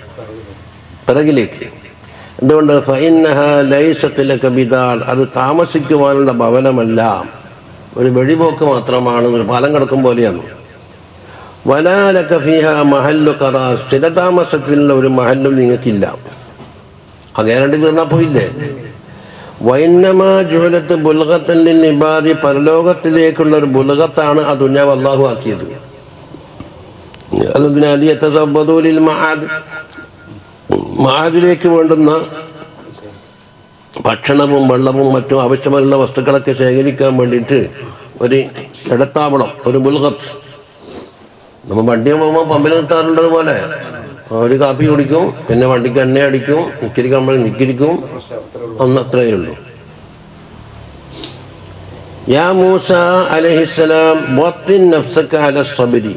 പിറകിലേക്ക്. എന്തുകൊണ്ട്? ഫഇന്നഹ ലൈസത് ലക ബിദാർ. അത് താമസിക്കുവാനുള്ള ഭവനമല്ല, ഒരു വഴിപോക്ക് മാത്രമാണ്, ഒരു പാലം കിടക്കും പോലെയാണ്. വലാ ലക ഫീഹാ മഹല്ലു ഖറാർ. സ്ഥിരതാമസത്തിനുള്ള ഒരു മഹല്ലും നിങ്ങൾക്കില്ല. ആ ഗ്യാരണ്ടി തീർന്നാൽ പോയില്ലേ. വൈന്നമാ ജുഅലത്ത് ബുൽഗത്തൻ ലിൽ ഇബാദി. പരലോകത്തിലേക്കുള്ള ഒരു ബുൽഗത്താണ് ആ ദുനിയാവ് അല്ലാഹു ആക്കിയത്. അല്ലദീന യതസബ്ബദൂ ലിൽ മആദ്. മആദിലേക്ക് വേണ്ടുന്ന ഭക്ഷണവും വെള്ളവും മറ്റും ആവശ്യമുള്ള വസ്തുക്കളൊക്കെ ശേഖരിക്കാൻ വേണ്ടിയിട്ട് ഒരു ഇടത്താവളം, ഒരു ബുൽഗത്ത്. നമ്മൾ വണ്ടി പോകുമ്പോൾ പമ്പിൽ നിർത്താറുള്ളത് പോലെ ഒരു കാപ്പി കുടിക്കും, പിന്നെ വണ്ടിക്ക് എണ്ണ അടിക്കും, നിക്കരിക്കാൻ നിക്കരിക്കും, അത്രയേ ഉള്ളൂ. യാ മൂസ അലൈഹിസ്സലാം വത്തിൻ നഫ്സക അല സബ്രി.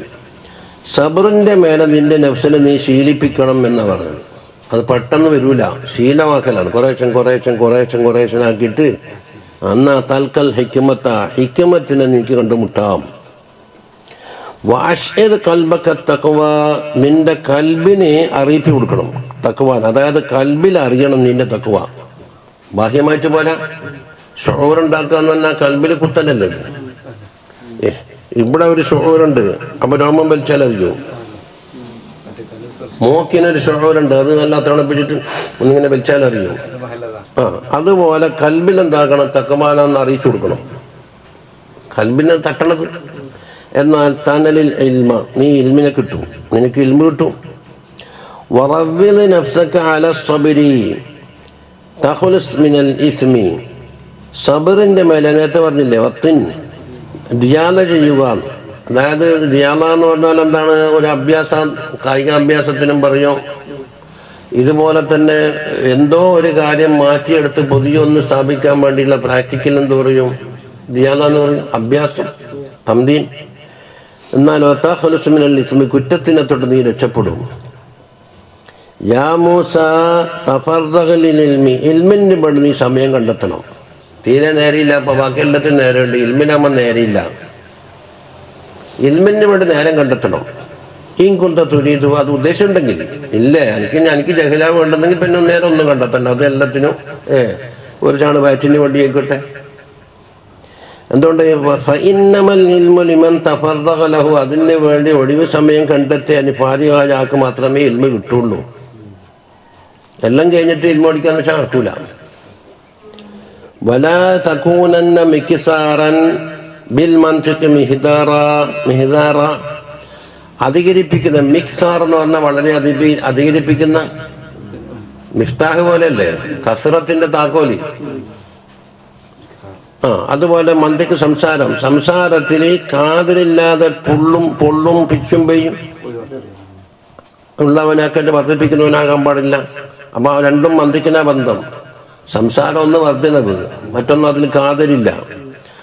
സബ്റിന്റെ മേലെ നിന്റെ നഫ്സിനെ നീ ശീലിപ്പിക്കണം എന്ന് പറഞ്ഞു. അത് പെട്ടെന്ന് വരൂല, ശീലമാക്കലാണ്. കുറേശ്ശൻ ആക്കിയിട്ട് അന്നാ തൽക്കൽ ഹിക്മത്ത. ഹിക്മത്തിനെ നീക്ക് കണ്ടുമുട്ടാം. വാഷിർ കൽബക തഖ്വ. നിന്റെ കൽബിനെ അറിയിപ്പ് കൊടുക്കണം തഖ്വാൻ. അതായത് കൽബിൽ അറിയണം നിന്റെ തഖ്വ. ബാഹ്യമായിട്ട് പോലെ ഷുഊറുണ്ടാക്കുക എന്ന് പറഞ്ഞാൽ കൽബിൽ കുത്തലല്ലേ. ഇവിടെ ഒരു ഷുഊറുണ്ട്, അപ്പൊ രോമം വലിച്ചാലറിയും. മൂക്കിനൊരു ഷുഊറുണ്ട്, അത് നല്ല തണുപ്പിച്ചിട്ട് ഒന്നിങ്ങനെ വലിച്ചാലറിയും. അതുപോലെ കൽബിൽ എന്താക്കണം? തഖ്വാനെന്ന് അറിയിച്ചു കൊടുക്കണം. കൽബിനെ തട്ടണത്. എന്നാൽ തനലിൽ ഇൽമ. നീ ഇൽമിനെ കിട്ടും, നിനക്ക് ഇൽമ കിട്ടും. വറവ്വിദ് നഫ്സക അല സബ്രി തഖ്ലുസ് മിനൽ ഇസ്മി. സബറിന്റെ മേലെ നേരത്തെ പറഞ്ഞില്ലേ, വത്തിൻ ധ്യാന ചെയ്യുക. അതായത് ധ്യാന എന്ന് പറഞ്ഞാൽ എന്താണ്? ഒരു അഭ്യാസം, കായികാഭ്യാസത്തിനും പറയും. ഇതുപോലെ തന്നെ എന്തോ ഒരു കാര്യം മാറ്റിയെടുത്ത് പുതിയൊന്ന് സ്ഥാപിക്കാൻ വേണ്ടിയുള്ള പ്രാക്ടിക്കൽ എന്ത് പറയും? ധ്യാന എന്ന് പറയും, അഭ്യാസം, തംദീൻ. എന്നാൽ കുറ്റത്തിനെ തൊട്ട് നീ രക്ഷപ്പെടും. യാ മൂസ തഫർറഗ് ലിൽ ഇൽമി. ഇൽമിന് വേണ്ടി നീ സമയം കണ്ടെത്തണം. തീരെ നേരെയില്ല, അപ്പൊ ബാക്കി എല്ലാത്തിനും നേരമുണ്ട്. ഇൽമിനാകുമ്പോൾ നേരെയില്ല. ഇൽമിന് വേണ്ടി നേരം കണ്ടെത്തണം. ഇൻകുന്ത തുരീതു, അത് ഉദ്ദേശമുണ്ടെങ്കിൽ. ഇല്ല എനിക്ക് ജഹലാവ് വേണ്ടെന്നെങ്കിൽ പിന്നെ നേരെ ഒന്നും കണ്ടെത്തണ്ട, അത് എല്ലാത്തിനും ഒരു ചാണ് വയറ്റിന് വേണ്ടി ആയിക്കോട്ടെ. എന്തുകൊണ്ട് അതിന് വേണ്ടി ഒഴിവ് സമയം കണ്ടെത്തി ഫാരിഗായ ആൾക്ക് മാത്രമേ ഇൽമ കിട്ടുള്ളൂ. എല്ലാം കഴിഞ്ഞിട്ട് ഇൽമ പഠിക്കാന്ന് വെച്ചാൽ നടക്കൂല. വലാ തകൂനന്ന മിക്സാറൻ ബിൽ മൻതിഖ് മിഹ്ദാറ, അധികരിപ്പിക്കുന്ന. മിക്സാർ എന്ന് പറഞ്ഞാൽ വളരെ അധികരിപ്പിക്കുന്ന. മിഫ്താഹ് പോലെയല്ലേ കസ്റത്തിന്റെ താക്കോലി. അതുപോലെ മന്തിക്ക് സംസാരത്തിൽ കാതിലില്ലാതെ പൊള്ളും പിച്ചും പെയ്യും ഉള്ളവനാക്കൻ്റെ വർദ്ധിപ്പിക്കുന്നവനാകാൻ പാടില്ല. അപ്പൊ രണ്ടും മന്തിക്കിനാ ബന്ധം. സംസാരം ഒന്ന് വർദ്ധനവ്, മറ്റൊന്ന് അതിൽ കാതിലില്ല.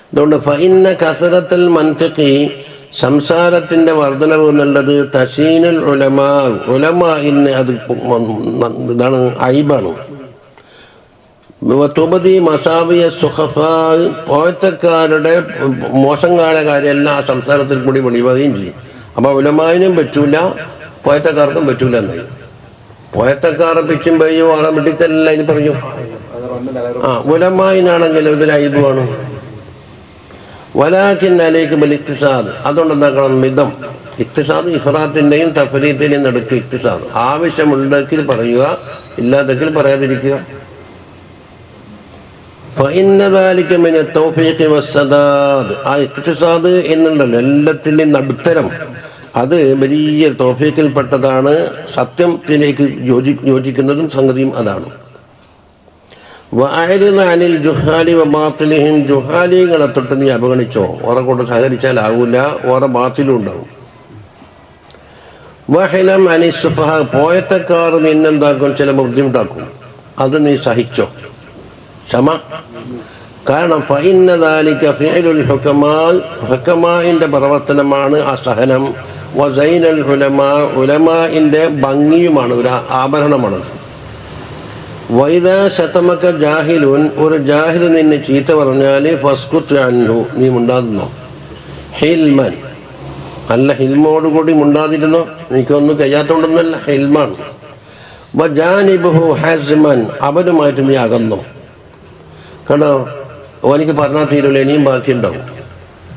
അതുകൊണ്ട് ഫഇന്ന കസറത്തുൽ മൻതിഖി, സംസാരത്തിന്റെ വർധനവ് എന്നുള്ളത് തശീനുൽ ഉലമാഇന് അത് ഇതാണ്, ഐബാണ്. തുബദി മസാബിയ സുഖഫാ, പോയത്തക്കാരുടെ മോശം കാര്യമെല്ലാം ആ സംസാരത്തിൽ കൂടി വെളിവാകുകയും ചെയ്യും. അപ്പൊ ഉലമായിനും പറ്റൂല, പോയത്തക്കാർക്കും പറ്റൂല എന്നായി. പോയത്തക്കാരെ പിച്ചും പെയ്യോ ആളെ വിട്ടിത്തല്ല ഇത് പറയും. ഉലമായിനാണെങ്കിൽ ഇതൊരു ഐബുമാണ്. വലാകിൻ അലൈക്കും ബിൽ ഇക്തിസാദ്, അതുകൊണ്ട് എന്താക്കണം, മിതം. ഇക്തിസാദ് ഇഫ്റാത്തിന്റെയും തഫ്രീത്തിന്റെയും നടുക്ക് ഇക്തിസാദ്. ആവശ്യമുണ്ടെങ്കിൽ പറയുക, ഇല്ലാതെങ്കിൽ പറയാതിരിക്കുക. ഫഇന്ന ദാലിക മിന തൗഫീഖി വസ്സദാദ്, ആ ഇക്തിസാദ് എന്നുണ്ടല്ലോ എല്ലാത്തിൻ്റെയും നടുത്തരം, അത് വലിയ തൗഫീഖിൽപ്പെട്ടതാണ്. സത്യത്തിലേക്ക് യോജിക്കുന്നതും സംഗതിയും അതാണ്. വഅരിദ് അനിൽ ജുഹാലി വബാത്തിലിഹിം, ജുഹാലികളെ തൊട്ട് നീ അവഗണിച്ചോ, ഓറെ കൊണ്ട് സഹകരിച്ചാൽ ആവൂല, ഓറെ ബാത്തിലും ഉണ്ടാവും. വഹിലം അനി സുഫഹ, പോയത്തക്കാർ നിന്നെന്താക്കും, ചില ബുദ്ധിമുട്ടാക്കും, അത് നീ സഹിച്ചോ, ക്ഷമ. കാരണം ഫഇന്ന ദാലിക ഫിഅലുൽ ഹുകമാ, ഹുകമാഇന്റെ പ്രവർത്തനമാണ് ആ സഹനം. വസൈനുൽ ഉലമാ, ഉലമാഇന്റെ ഭംഗിയുമാണ്, ഒരു ആഭരണമാണത്. വൈദാ ശതമക ജാഹിലുൻ, ഒരു ജാഹിൽ നിന്നെ ചീത്ത പറഞ്ഞാൽ ഫസ്കുത്ത് അൻഹു, നീ മുണ്ടാതിരുന്നോ. ഹിൽമൻ, നല്ല ഹിൽമോടുകൂടി മുണ്ടാതിരുന്നോ. എനിക്കൊന്നും കഴിയാത്തോണ്ടൊന്നുമല്ല, ഹിൽമാണ്. വജാനിബുഹു ഹസ്മൻ, അവനുമായിട്ട് നീ അകന്നോ. കണ്ടോ, ഓനിക്ക് പറഞ്ഞാൽ തീരുള്ള, ഇനിയും ബാക്കിയുണ്ടാവും.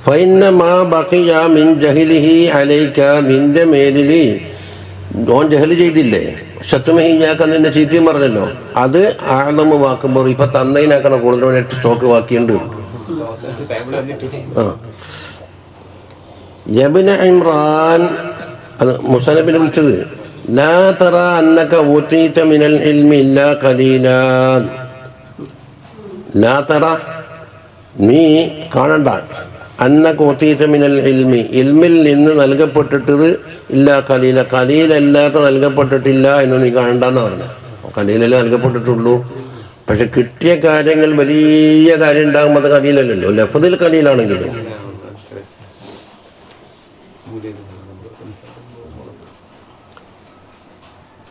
ഫൈന്ന മാ ബഖിയ മിൻ ജഹ്ലിഹി അലൈക, നിന്റെ മേലിൽ ഓൻ ജഹല് ചെയ്തില്ലേ, ശത്രുമഹിയാക്കാൻ നിന്നെ ചീത്തയും പറഞ്ഞല്ലോ, അത് ആഴമ വാക്കുമ്പോൾ ഇപ്പൊ തന്നതിനാക്കണം കൂടുതലായിട്ട് സ്റ്റോക്ക് ബാക്കിയുണ്ട്. യബ്ന ഇമ്രാൻ, അത് മുസനബിനെ വിളിച്ചത്, ലാ തറ അന്നക ഊതീത മിനൽ ഇൽമി ഇല്ലാ ഖലീലാൻ. ലാ തറ, നീ കാണണ്ട, അന്നക ഊതീത മിനൽ ഇൽമി, ഇൽമിൽ നിന്ന് നൽകപ്പെട്ടിട്ടത് ഇല്ല കലീല, കലീലല്ലാത്ത നൽകപ്പെട്ടിട്ടില്ല എന്ന് നീ കാണണ്ടെന്ന് പറഞ്ഞു. കലീലല്ലേ നൽകപ്പെട്ടിട്ടുള്ളൂ. പക്ഷെ കിട്ടിയ കാര്യങ്ങൾ വലിയ കാര്യം ഉണ്ടാകുമ്പോൾ അത് കലീലല്ലല്ലോ, ലഫ്ദിൽ കലീലാണെങ്കിലും.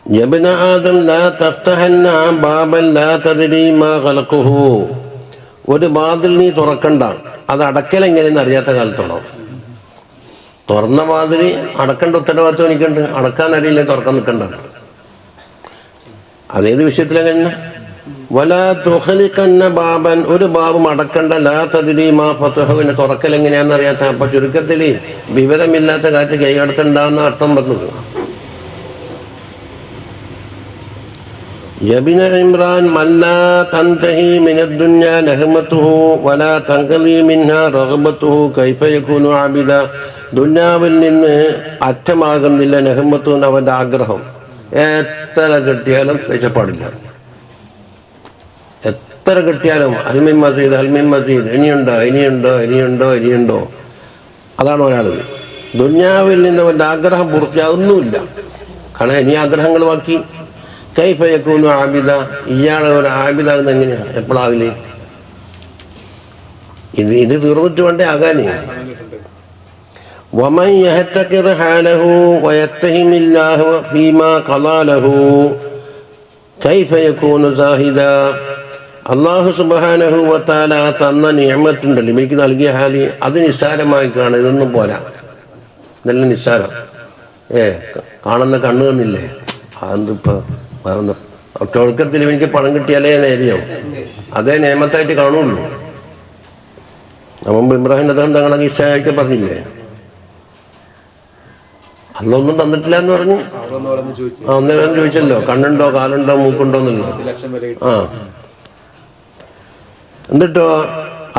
യബ്ന ആദം ലാ തഫ്തഹന്ന ബാബൻ ലാ തദ്രി മാ ഖലഖുഹു, ഒരു വാതിൽ നീ തുറക്കണ്ട, അത് അടക്കൽ എങ്ങനെയെന്ന് അറിയാത്ത കാലത്തോളം. തുറന്ന വാതിൽ അടക്കേണ്ട ഉത്തരവാദിത്വം എനിക്കുണ്ട്, അടക്കാൻ അറിയില്ലേ തുറക്കാൻ നിൽക്കണ്ട. അതേത് വിഷയത്തിലെങ്ങനെ. വലാ തുഖ്ലിഖന്ന ബാബൻ, ഒരു ബാബും അടക്കണ്ട, ലാ തദ്രി മാ ഫതഹുവിനെ തുറക്കൽ എങ്ങനെയാണെന്ന് അറിയാത്ത. അപ്പൊ ചുരുക്കത്തിൽ വിവരമില്ലാത്ത കാറ്റ് കൈകടത്തുണ്ടാവുന്ന അർത്ഥം പറഞ്ഞത്. യബ്ന ഇമ്രാൻ മല്ലാ തൻതഹി മിനദ്ദുനിയ നഹ്മതുഹു വലാ തൻഖലി മിൻഹാ റഗ്ബതുഹു കൈഫ യകൂനു ആബിദ, ദുനിയാവിൽ നിന്ന് അറ്റമാകുന്നില്ല നഹ്മത്തു, അവൻ്റെ ആഗ്രഹം. എത്ര കിട്ടിയാലും രക്ഷപ്പാടില്ല, എത്ര കിട്ടിയാലും അൽമിൻ മസീദ് അൽമിൻ മസീദ്, ഇനിയുണ്ടോ ഇനിയുണ്ടോ ഇനിയുണ്ടോ ഇനിയുണ്ടോ. അതാണ് ഒരാൾ. ദുനിയാവിൽ നിന്ന് അവൻ്റെ ആഗ്രഹം പൂർത്തിയാകുന്നുമില്ല, കാരണം ഇനി ആഗ്രഹങ്ങൾ ബാക്കി. കൈഫ യകൂനു ആബിദ, ഇയാൾ ഒരു ആബിദാകുന്നത് എങ്ങനെയാണ്, എപ്പോഴാവില്ലേ? ഇത് തീർന്നിട്ട് വേണ്ടേ ആകാനേ. വമൻ യഹ്തഖിർ ഹാലഹു വയത്തഹിമില്ലാഹു ഫീമാ ഖളാ ലഹു കൈഫ യകൂനു സാഹിദ, അല്ലാഹു സുബ്ഹാനഹു വ തആല തന്ന നിഅമത്തുണ്ടല്ലോ, എനിക്ക് നൽകിയ ഹാല്, അത് നിസ്സാരമായി കാണും. ഇതൊന്നും പോരാ, ഇതെല്ലാം നിസ്സാരം. കാണുന്ന കണ്ണ് തന്നില്ലേ, അതെന്തിപ്പോൾ വേറെ ചുരുക്കത്തിൽ എനിക്ക് പണം കിട്ടിയാലേ നേരെയാവും, അതേ നിയമത്തായിട്ട് കാണുള്ളൂ. മുമ്പ് ഇബ്രാഹിം അദ്ദേഹം തങ്ങളൊക്കെ ഇഷ്ടമായിട്ട് പറഞ്ഞില്ലേ, അന്നൊന്നും തന്നിട്ടില്ല എന്ന് പറഞ്ഞു. ഒന്നേരം ചോദിച്ചല്ലോ, കണ്ണുണ്ടോ കാലുണ്ടോ മൂക്കുണ്ടോ എന്നല്ലോ. എന്നിട്ടോ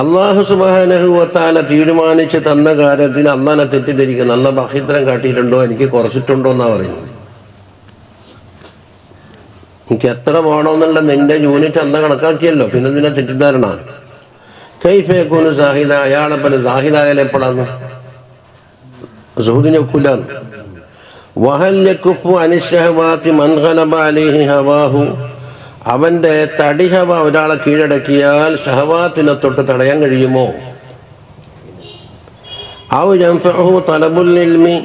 അള്ളാഹു സുബ്ഹാനഹു വ തആല തീരുമാനിച്ച് തന്ന കാര്യത്തിൽ അള്ളാനെ തെറ്റിദ്ധരിക്കുന്നു. അള്ളാഹ് ബഹിത്രം കാട്ടിയിട്ടുണ്ടോ, എനിക്ക് കുറച്ചിട്ടുണ്ടോ എന്നാ പറയുന്നത്. എനിക്ക് എത്ര പോകണമെന്നുള്ള നിന്റെ യൂണിറ്റ് അന്ന് കണക്കാക്കിയല്ലോ, പിന്നെ നിന്നെ തെറ്റിദ്ധാരണ. കൈഫേക്കൂന് സാഹിദ, അയാളെപ്പനെ സാഹിദായാലും എപ്പോഴാന്ന് സുഹൃദിനെ ഒക്കില്ലാന്ന്. വഹല്യക്കുഫു അനിഷഹവാത്തി മൻഖലബ അലൈഹി ഹവാഹു, അവന്റെ തടിഹവ ഒരാളെ കീഴടക്കിയാൽ ഷഹവാത്തിനെ തൊട്ട് തടയാൻ കഴിയുമോ? ഔ യൻഫഉഹു തലബുൽ ഇൽമി,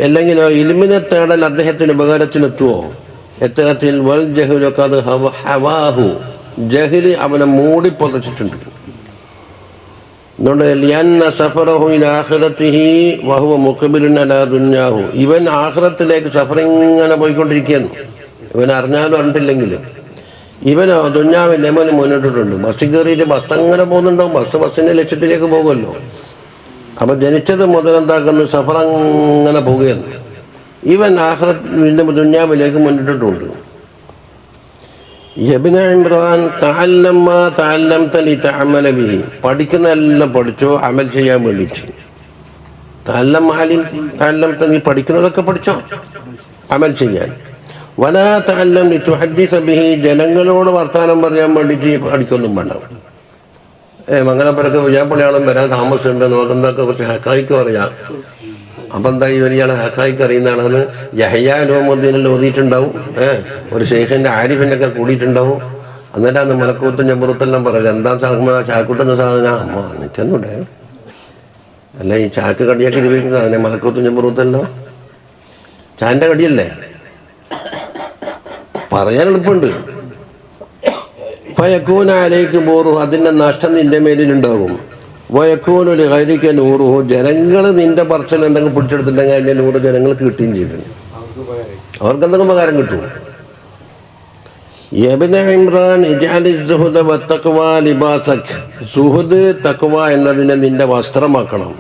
അല്ലെങ്കിലോ ഇൽമിനെ തേടൽ അദ്ദേഹത്തിന് ഉപകാരത്തിനെത്തുവോ? എത്തരത്തിൽ വൽ ജഹ്ലു ഖദ് ഹവാഹു, ജഹ്ല് അവനെ മൂടി പൊതച്ചിട്ടുണ്ട്. അതുകൊണ്ട് ലിയന്ന സഫറഹു ഇലാ ആഖിറതിഹി വഹുവ മുഖ്ബിലുൻ അലാ ദുനിയാഹു, ഇവൻ ആഖിറത്തിലേക്ക് സഫറിങ്ങനെ പോയിക്കൊണ്ടിരിക്കുകയാണ്. ഇവൻ അറിഞ്ഞാലും അറിഞ്ഞിട്ടില്ലെങ്കിലും ഇവനോ ദുനിയാവിൻ്റെ മോന് മുന്നിട്ടിട്ടുണ്ട്. ബസ്സിൽ കയറിയിട്ട് ബസ് അങ്ങനെ പോകുന്നുണ്ടാവും, ബസ്സിൻ്റെ ലക്ഷ്യത്തിലേക്ക് പോകുമല്ലോ. അപ്പം ജനിച്ചത് മുതൽ എന്താക്കുന്നു, സഫറങ്ങനെ പോവുകയാണ്. ഇവൻ ആഖിറത്തിന്റെ ദുനിയാവിലേക്ക് മുന്നിട്ടിട്ടുണ്ട്. യബ്ന ഇമ്രാൻ തഅല്ലം മാ തഅല്ലംത ലിതഅമല ബിഹി, പഠിക്കുന്നതെല്ലാം പഠിച്ചോ അമൽ ചെയ്യാൻ വേണ്ടിയിട്ട്. തഅല്ലം ആലിം തഅല്ലംത, നീ പഠിക്കുന്നതൊക്കെ പഠിച്ചോ അമൽ ചെയ്യാൻ. വലാ തഅല്ലം ലിതുഹദ്ദിസ ബിഹി, ജനങ്ങളോട് വർത്താനം പറയാൻ വേണ്ടിയിട്ട് പഠിക്കൊന്നും വേണ്ട. മംഗലപ്പുരക്ക് വിജയപ്പള്ളിയാളും വരാൻ താമസമുണ്ട്, നമുക്കെന്തൊക്കെ കുറച്ച് ഹക്കായിക്ക് പറയാം. അപ്പം എന്താ ഇയാളെ ഹക്കായിക്ക് അറിയുന്ന ആളാണ്. യഹ്യാ ഉലൂമുദ്ദീനിൽ ഓതിയിട്ടുണ്ടാവും, ഒരു ശേഖന്റെ ആരിഫിൻ്റെ ഒക്കെ കൂടിയിട്ടുണ്ടാവും. എന്നിട്ടാണ് മലക്കൂത്തും ജബറൂത്തെല്ലാം പറയില്ല. എന്താ ചാക്കൂട്ടുന്ന സാധന അമ്മ നിൽക്കുന്നുണ്ടേ, അല്ല ഈ ചാക്ക് കടിയൊക്കെ ഉപയോഗിക്കുന്ന സാധനം മലക്കൂത്തും ജബറൂത്തെല്ലാം ചാൻ്റെ കടിയല്ലേ, പറയാൻ എളുപ്പമുണ്ട്. ഫയക്കൂന അലൈക്ക് ബോറു, അതിൻ്റെ നഷ്ടം നിന്റെ മേലിലുണ്ടാകും. വയക്കൂനു ലിഗൈരിക നൂറുഹു, ജനങ്ങൾ നിന്റെ പറച്ചിൽ എന്തെങ്കിലും പിടിച്ചെടുത്തിട്ടുണ്ടെങ്കിൽ അതിൻ്റെ നൂറ് ജനങ്ങൾക്ക് കിട്ടുകയും ചെയ്തു, അവർക്ക് എന്തെങ്കിലും ഉപകാരം കിട്ടും. യബ്ന ഇമ്രാൻ ഇജ്അലി സുഹദ വത്തഖ്വ ലിബാസക്, സുഹദ് തഖ്വ എന്നതിനെ നിന്റെ വസ്ത്രമാക്കണം.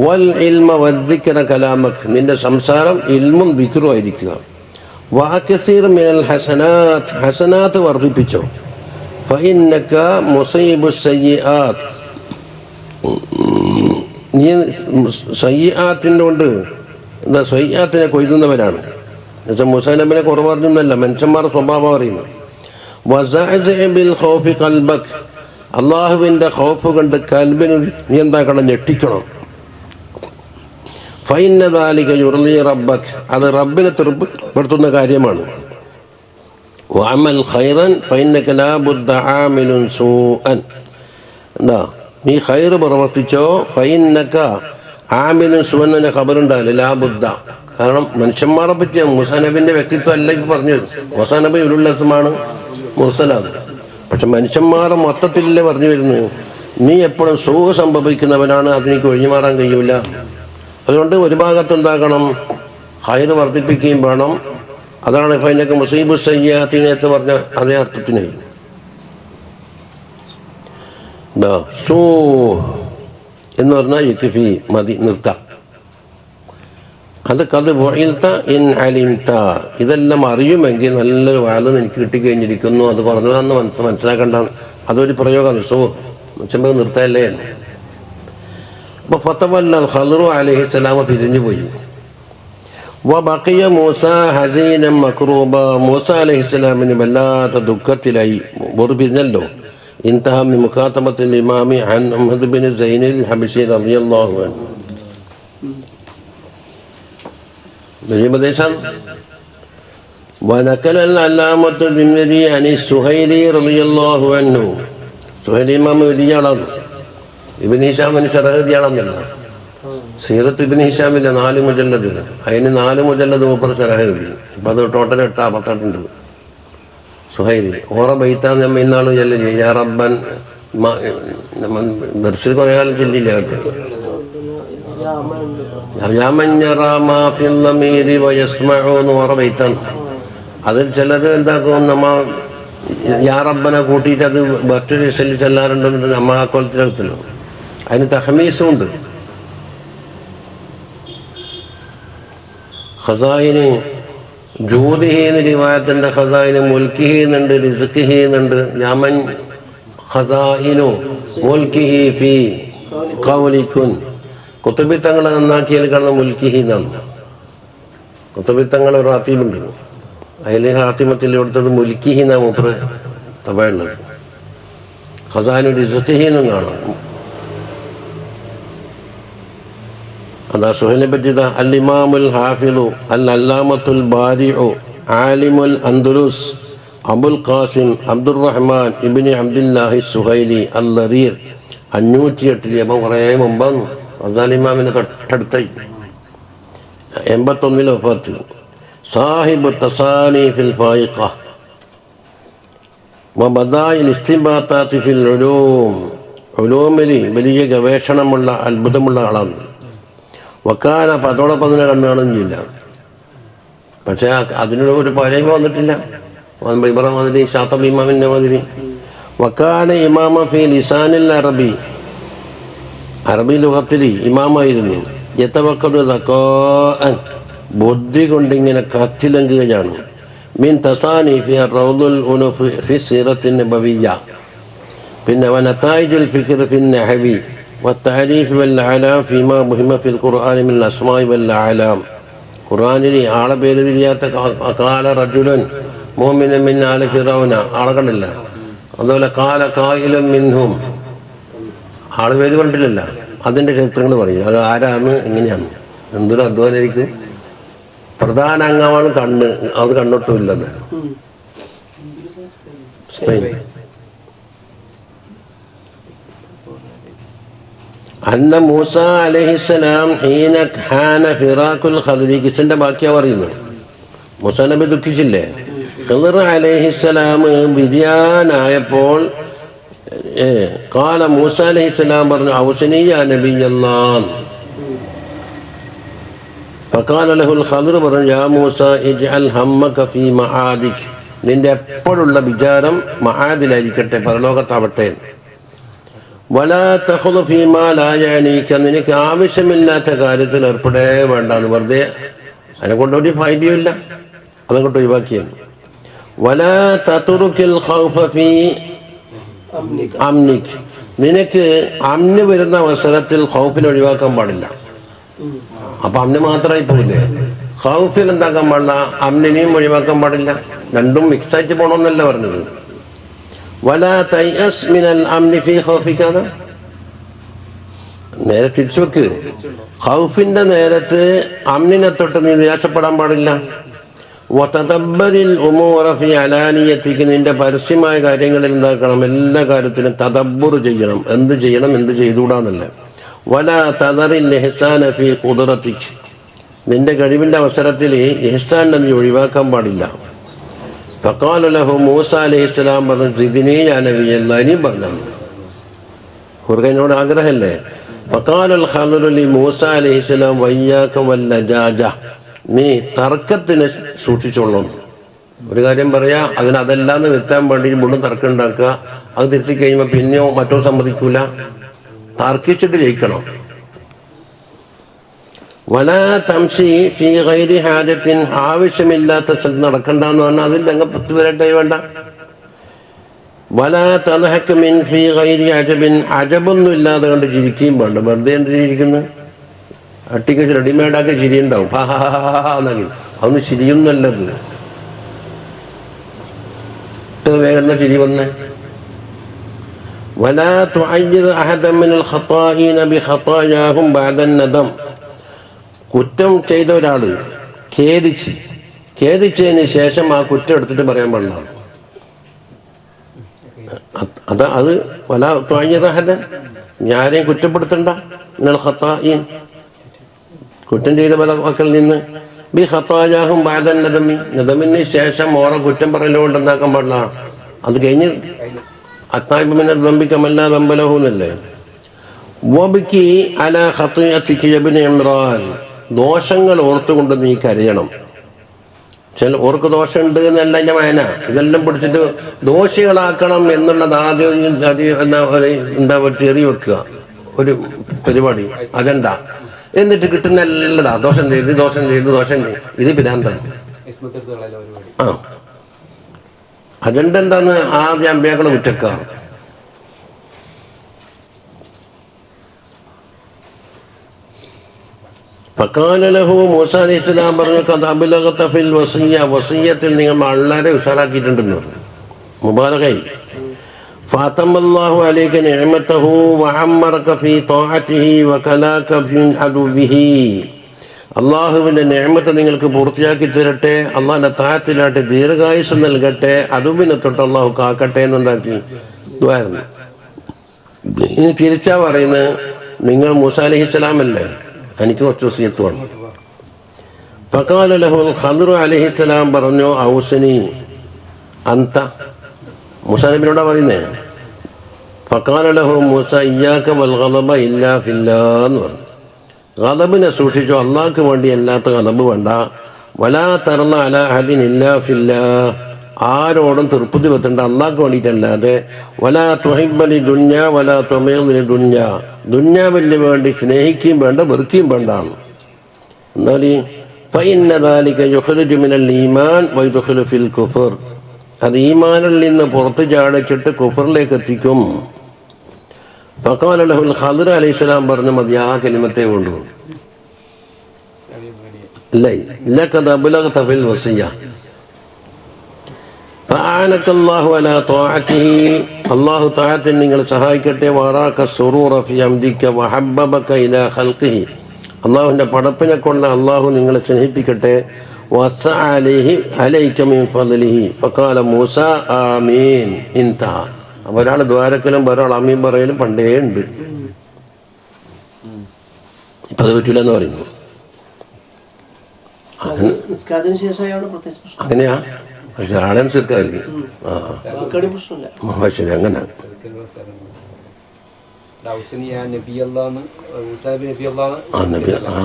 വൽ ഇൽമ വദ്ദിക്ര കലാമക്, നിന്റെ സംസാരം ഇൽമും ദിക്റും ആയിരിക്കുക. വഅക്സിർ മിനൽ ഹസനാത്ത്, ഹസനാത്ത് വർദ്ധിപ്പിച്ചോ. ഫഇന്നക മുസീബുസ് സയ്യിആത്ത്, നീ സയ്യിആത്തിൻ്റെ കൊണ്ട് എന്താ സയ്യിആത്തിനെ കൊയ്തുന്നവരാണ്. എന്നുവെച്ചാൽ മൂസാ നബിനെ കുറവ് പറഞ്ഞൊന്നല്ല, മനുഷ്യന്മാരുടെ സ്വഭാവം അറിയുന്നത്. വസഅ്സിഅ് ബിൽ ഖൗഫി ഖൽബക്, അള്ളാഹുവിൻ്റെ ഖൗഫ് കണ്ട് കൽബിന് നീ എന്താക്കണം, ഞെട്ടിക്കണം. ഫഇന്ന ദാലിക യുർളി റബ്ബക്, അത് റബ്ബിനെ തൃപ്തിപ്പെടുത്തുന്ന കാര്യമാണ്. വഅമൽ ഖൈറൻ ഫഇന്നക ലാ ബുദ്ദ ആമിലുൻ സൂഅൻ, എന്താ നീ ഖൈർ പ്രവർത്തിച്ചോ. ഫഇന്നക ആമിലുൻ സൂഅൻ എന്ന ഖബറുണ്ടാവില്ല, ലാ ബുദ്ദ. കാരണം മനുഷ്യന്മാരെ പറ്റിയാണ്, മൂസാ നബിൻ്റെ വ്യക്തിത്വം അല്ല ഇപ്പോൾ പറഞ്ഞത്. മൂസാ നബി ഉലുൽ അസ്മാണ്, മുർസലാണ്. പക്ഷെ മനുഷ്യന്മാരെ മൊത്തത്തിലല്ലേ പറഞ്ഞു വരുന്നത്. നീ എപ്പോഴും സൂഹ് സംഭവിക്കുന്നവനാണ്, അതിനേക്ക് ഒഴിഞ്ഞു മാറാൻ കഴിയൂല. അതുകൊണ്ട് ഒരു ഭാഗത്ത് എന്താക്കണം, ഖൈർ വർദ്ധിപ്പിക്കുകയും വേണം. അതാണ് ഫൈനക്ക് മുസീബു സയ്യാത്തിനേത്ത് പറഞ്ഞ അതേ അർത്ഥത്തിന്. സൂ എന്ന് പറഞ്ഞാൽ യുക്ഫി, മതി, നിർത്താം. അത് കത് വഇൽത ഇൻ അലിംത, ഇതെല്ലാം അറിയുമെങ്കിൽ നല്ലൊരു വാള് എനിക്ക് കിട്ടിക്കഴിഞ്ഞിരിക്കുന്നു, അത് പറഞ്ഞതാന്ന് മനസ്സിലാക്കേണ്ട, അതൊരു പ്രയോഗമാണ്. സൂ വെച്ചുമ്പോൾ നിർത്തല്ലേ. അപ്പോൾ ഫതവല്ലൽ ഖദ്റു അലൈഹിസ്സലാം പിരിഞ്ഞു പോയി. വബഖിയ മൂസ ഹസീനൻ മക്റൂബ, മൂസ അലൈഹിസ്സലാമിന് വല്ലാത്ത ദുഃഖത്തിലായി, പിരിഞ്ഞല്ലോ. انتهى من مكاتبة الإمام عن أحمد بن زين الحبشي رضي الله عنه. ونقل العلامة الذمري عن السهيلي رضي الله عنه. സുഹൈലി ഇമാം വലിയ ആളാണ്. ഇബ്നു ഹിശാമിന് ശറഹ് ആളാണെന്നില്ല. സീറത്ത് ഇബ്നു ഹിശാമില്ല 4 മുജല്ലദ്, അതിന് 4 മുജല്ലദ് മൂപ്പർ ശറഹ് എഴുതി. ഇപ്പം അത് ടോട്ടൽ 8 ഉണ്ട്. സുഹൈലി ഓറ ബൈത്താന്ന് നമ്മ ഇന്നാൾ ചെല്ലില്ലേ, യാ റബ്ബൻ ദർശിൽ കുറേ കാലം ചെല്ലില്ല. എന്ന് ഓർമ്മയിത്താണ്. അതിൽ ചിലർ എന്താക്കും, നമ്മ യാ റബ്ബനെ കൂട്ടിയിട്ട് അത് മറ്റൊരു ഇസലിൽ ചെല്ലാറുണ്ടെന്ന് നമ്മ ആ കൊലത്തിലെടുത്തല്ലോ. അതിന് തഹമീസും ഉണ്ട്. ഖസായിന് ജൂദിഹിന്ന് റിവായത്തുണ്ട്, ഖസായിന് മുൽക്കിഹി എന്നുണ്ട്, റിസ്ഖിഹി എന്നുണ്ട്. യമൻ ഖസായിനു മുൽക്കിഹി ഫി ഖൗലിക്കുൻ. കുത്തുബിത്തങ്ങളെ നന്നാക്കിയാൽ കാണുന്ന മുൽക്കിഹി എന്നാണ്. കുത്തുബിത്തങ്ങൾ ഒരു റാത്തീബുണ്ട്, അതിൽ ഹാത്തിമത്തിൽ കൊടുത്തത് മുൽക്കിഹി എന്നാണ് മൂപ്പറ് തപയുള്ളത്. ഖസായിനു റിസ്ഖിഹി എന്നും കാണാം. അതാ സുഹൈലിനെ പറ്റി അൽ ഇമാമുൽ ഹാഫിളു അൽ അല്ലാമത്തുൽ ബാരിഉ ആലിമുൽ അൻദുലുസ് അബുൽ ഖാസിം അബ്ദുറഹ്മാൻ ഇബ്നു അബ്ദുല്ലാഹി സുഹൈലി അൽ ലറീർ 508 അപ്പം കുറേ മുമ്പാണ്. അസാൽ ഇമാമിന് തൊട്ടടുത്തായി 81 വഫാത്ത്. സാഹിബ് തസാനീഫിൽ ഫായിഖ വബദാഇൽ ഇസ്തിൻബാത്താത്തി ഫിൽ ഉലൂം. ഉലൂമിൽ വലിയ ഗവേഷണമുള്ള അത്ഭുതമുള്ള ആളാണ്. വക്കാന അതോടൊപ്പം തന്നെ കണ്ണു കാണുന്നില്ല. പക്ഷെ അതിനൊരു ഒരു പരമ വന്നിട്ടില്ല. ഇബ്രാഹിം മാതിരി, ഷാത്തബ് ഇമാമിൻ്റെ മാതിരി. വക്കാന ഇമാമ ഫി ലിസാനിൽ അറബി, അറബി ലുഗത്തിൽ ഇമാമായിരുന്നു. യതവക്കലു ദഖാഅൻ, ബുദ്ധി കൊണ്ടിങ്ങനെ കത്തിലങ്കുകയാണ്. മിൻ തസാനീഫി റൗദുൽ ഉനൂഫ് ഫി സീറത്തിൻ നബവിയ്യ. പിന്നെ വനതായിജുൽ ഫിക്ർ ഫിൻ നഹവി والتعريف والعلام فيما مهم في القرآن من الأسماء والأعلام. ഖുർആനിൽ ആളെ പേര് തിരിയാത്ത കാല റജുലൻ മുഅ്മിനൻ മിൻ ആലി ഫിറൗന ആളെ കണ്ടില്ല. അതുപോലെ കാല കായിലും മിൻഹും ആളെ പേര് കണ്ടില്ലല്ല. അതിൻ്റെ ചരിത്രങ്ങൾ പറയും. അത് ആരാണ്, എങ്ങനെയാണ്, എന്തൊരു അധ്വാനായിരിക്കും. പ്രധാന അംഗമാണ് കണ്ണ്. അത് കണ്ടിട്ടുമില്ലെന്ന്. സ്പെയിൻ. അന്ന മൂസ അലൈഹിസ്സലാം ഹീന ഹാന ഫിറാഖുൽ ഖദ്രി. കിസിൻ്റെ ബാക്കിയാ പറയുന്നത്. മൂസ നബി ദുഃഖിച്ചില്ലേ? ഖിദ്ർ അലൈഹിസ്സലാം ബിരിയാനായപ്പോൾ ഖാല മൂസ അലൈഹിസ്സലാം പറഞ്ഞു ഔസനി യാ നബിയല്ലാഹ്. ഫഖാല ലഹുൽ ഖദ്ർ പറഞ്ഞു യാ മൂസ ഇജ്അൽ ഹമ്മക ഫീ മആദിക്. നിന്റെ എപ്പോഴുള്ള വിചാരം മആദിലായിരിക്കട്ടെ, പരലോകത്താവട്ടെ. വലാ തഖുദു ഫീമാ ലാ യഅനീക, നിനക്ക് ആവശ്യമില്ലാത്ത കാര്യത്തിൽ ഏർപ്പെടേ വേണ്ടാന്ന്. വെറുതെ അതിനെക്കൊണ്ട് ഒരു ഫായിദയുമില്ല, അതുകൊണ്ട് ഒഴിവാക്കിയാണ്. വലാ തത്റുകിൽ ഖൗഫ ഫീ അംനിക്, നിനക്ക് അമ്ന് വരുന്ന അവസരത്തിൽ ഖൗഫിനെ ഒഴിവാക്കാൻ പാടില്ല. അപ്പൊ അമ്ന് മാത്രമായി പോയില്ലേ? ഖൗഫിൽ എന്താക്കാൻ പാടില്ല, അമ്നിനെയും ഒഴിവാക്കാൻ പാടില്ല. രണ്ടും മിക്സായിട്ട് പോകണമെന്നല്ല പറഞ്ഞത്. വലാ തൈഅസ് മിനൽ അംനി ഫീ ഖൗഫിക, നേരെ തിരിച്ചു വെക്ക്. ഖൗഫിന്റെ നേരത്ത് അമ്നിനെ തൊട്ട് നീ നിരാശപ്പെടാൻ പാടില്ല. വതദബ്ബരിൽ ഉമൂറ ഫീ അലാനിയതിക, നിന്റെ പരസ്യമായ കാര്യങ്ങളിൽ എന്താക്കണം, എല്ലാ കാര്യത്തിലും തദബ്ബുർ ചെയ്യണം. എന്ത് ചെയ്യണം, എന്ത് ചെയ്തുകൂടാന്നല്ല. വലാ തദറിൽ ഇഹ്സാന ഫീ ഖുദ്റതിക, നിന്റെ കഴിവിൻ്റെ അവസരത്തിൽ ഇഹ്സാനെ നീ ഒഴിവാക്കാൻ പാടില്ല. ഫഖാല ലഹു മൂസ അലൈഹിസ്സലാം പറഞ്ഞു സിദ്നി യാ നബിയല്ലാഹ്, ഇനിയും പറഞ്ഞു. ഖുർആനോട് ആഗ്രഹമല്ലേ? ഫഖാലൽ ഖദ്റു ലി മൂസ അലൈഹിസ്സലാം വയ്യാക വല്ലജാജ, നീ തർക്കത്തിന് സൂക്ഷിച്ചോളണം. ഒരു കാര്യം പറയാ, അതല്ലാന്ന് വരുത്താൻ വേണ്ടി മുഴുവൻ തർക്കം ഉണ്ടാക്കുക. അത് തിരുത്തി കഴിയുമ്പോൾ പിന്നെയോ മറ്റോ സമ്മതിക്കൂല. തർക്കിച്ചിട്ട് ജയിക്കണം. വലാ തംശി ഫീ ഗൈരി ഹാജത്തിൻ, ആവശ്യമില്ലാത്ത സ്ഥലത്ത് നടക്കണ്ടെന്ന് പറഞ്ഞാൽ അതിൽ അങ്ങ് പത്ത് വരട്ടെ വേണ്ട. വലാ തദ്ഹക് മിൻ ഫീ ഗൈരി അജബിൻ, അജബൊന്നും ഇല്ലാതെ കണ്ട് ചിരിക്കുകയും വേണ്ട. വെറുതെ എന്ത് ചിരിക്കുന്നു? അട്ടിക്ക് റെഡിമെയ്ഡാക്കി ചിരിയുണ്ടാവും. ഹാന്നെങ്കിൽ അതൊന്നും ചിരിയൊന്നുമല്ലത്. വേഗം ചിരി വന്നേ. വലാ തുഅയ്യിർ അഹദൻ മിനൽ ഖത്താഈന ബിഖത്തായാഹും ബഅദൻ നദം, കുറ്റം ചെയ്ത ഒരാൾ ഖേദിച്ചതിന് ശേഷം ആ കുറ്റം എടുത്തിട്ട് പറയാൻ പാടില്ല. അത് വലാ തുഅയ്യിർ അഹദൻ, ആരെയും കുറ്റപ്പെടുത്തണ്ട. മിനൽ ഖത്താഈൻ, കുറ്റം ചെയ്ത പല മക്കളിൽ നിന്ന്. ബി ഖത്തായാഹും ബഅദൻ നദമി, നദമിന് ശേഷം ഓരോ കുറ്റം പറയലുകൊണ്ട് എന്താക്കാൻ പാടില്ല. അത് കഴിഞ്ഞ് അത്തായിബ് മിനൽ ദംബി കമല്ലാ ദംബ ലഹു എന്നല്ലേ. വബ്കി അലാ ഖതിയതിക ഇബ്നു ഇമ്രാൻ, ദോഷങ്ങൾ ഓർത്തുകൊണ്ട് നീ കരയണം. ചില ഓർക്ക് ദോഷമുണ്ട് എന്നല്ല എൻ്റെ വായന, ഇതെല്ലാം പിടിച്ചിട്ട് ദോഷികളാക്കണം എന്നുള്ളത് ആദ്യം എന്താ ചെറിയ വെക്കുക ഒരു പരിപാടി അജണ്ട, എന്നിട്ട് കിട്ടുന്ന എല്ലാതാ ദോഷം ചെയ്ത് ഇത് ഭ്രാന്താണ്. ആ അജണ്ട എന്താന്ന് ആദ്യം അമ്പിയാക്കളെ കുറ്റക്കാർ. ഫഖാലലഹു മൂസ അലൈഹിസ്സലാം പറഞ്ഞു ഖദബലഗത ഫിൽ വസിയ്യ, വസിയ്യത്തിൽ നിങ്ങൾ വളരെ ഉഷാറാക്കിയിട്ടുണ്ടെന്ന് പറഞ്ഞു, മുബാറകൈ. ഫഅതമല്ലാഹു അലൈക നിഅമതഹു വഅമ്മറക ഫീ ത്വാഅതിഹി വകലാക ഫീ അദുവിഹി. അള്ളാഹുവിൻ്റെ നിഅമത്ത് നിങ്ങൾക്ക് പൂർത്തിയാക്കി തരട്ടെ, അള്ളാഹിൻ്റെ താഴത്തിലായിട്ട് ദീർഘായുസ് നൽകട്ടെ, അതുവിനെ തൊട്ട് അള്ളാഹു കാക്കട്ടെ എന്നുണ്ടാക്കി ദുആയിരുന്നു. ഇനി തിരിച്ചാ പറയുന്നത്, നിങ്ങൾ മൂസ അലൈഹിസ്സലാം അല്ലേ, എനിക്ക് കുറച്ച് വസിയത്ത് വേണം. ഫഖാല ലഹു ഖദ്ർ അലൈഹിസ്സലാം പറഞ്ഞു ഔസനി അന്ത, മൂസാ നബിയോടാ പറയുന്നേ. ഫഖാല ലഹു മൂസ ഇയ്യാക വൽ ഗളബ ഇല്ലാ ഫില്ലാഹ് എന്ന് പറഞ്ഞു. ഗളബിനെ സൂക്ഷിച്ചു, അള്ളാഹ്ക്ക് വേണ്ടി അല്ലാത്ത ഗളബ് വേണ്ട. വലാ തർന അലാ അഹദിൻ ഇല്ലാ ഫില്ലാഹ്, ആരോടും തൃപ്തി വെത്തണ്ട അള്ളാഹ്ക്ക് വേണ്ടിയിട്ടല്ലാതെ. വലാ തുഹിബ്ബലി ദുന്യ വലാ തുമീലി ദുന്യ, ദുന്യാവിന് വേണ്ടി സ്നേഹിക്കുകയും വേണ്ട വെറുക്കുകയും വേണ്ടാന്ന്. എന്നാൽ ഫഇന്ന ദാലിക യുഖ്രിജു മിനൽ ഈമാൻ വയദ്ഖുലു ഫിൽ കുഫർ, അത് ഈമാനിൽ നിന്ന് പുറത്ത് ചാടിച്ചിട്ട് കുഫറിലേക്ക് എത്തിക്കും. ഫഖാല ലഹുൽ ഖദ്ർ അലൈഹിസ്സലാം പറഞ്ഞു മതി, ആ കലിമത്തെ കൊണ്ടു ലഖദ ബലഗത ഫിൽ വസിയ്യ ഫഅനകല്ലാഹു അലാ ത്വാഅതിഹി, അല്ലാഹു തആല നിങ്ങളെ സഹായിക്കട്ടെ. വറാക സുറൂറ ഫി അംദിക വഹബ്ബബക ഇലാ ഖൽഖിഹി, അല്ലാഹുവിൻ്റെ പടപ്പിനെ കൊണ്ട് അല്ലാഹു നിങ്ങളെ സ്നേഹിപ്പിക്കട്ടെ. വസഅ അലൈക മിൻ ഫളിഹി ഫഖാല മൂസ ആമീൻ ഇൻതഹ. അപ്പോൾ ഒരാൾ ദ്വാരക്കലും ഒരാൾ അമീൻ പറയലും പണ്ടേ ഉണ്ട്, ഇപ്പം അത് പറ്റില്ല എന്ന് പറയുന്നു. അങ്ങനെയാ, പക്ഷെ ആളെ അനുസരിക്കാല്ലേ. ആ ശരി, അങ്ങനെ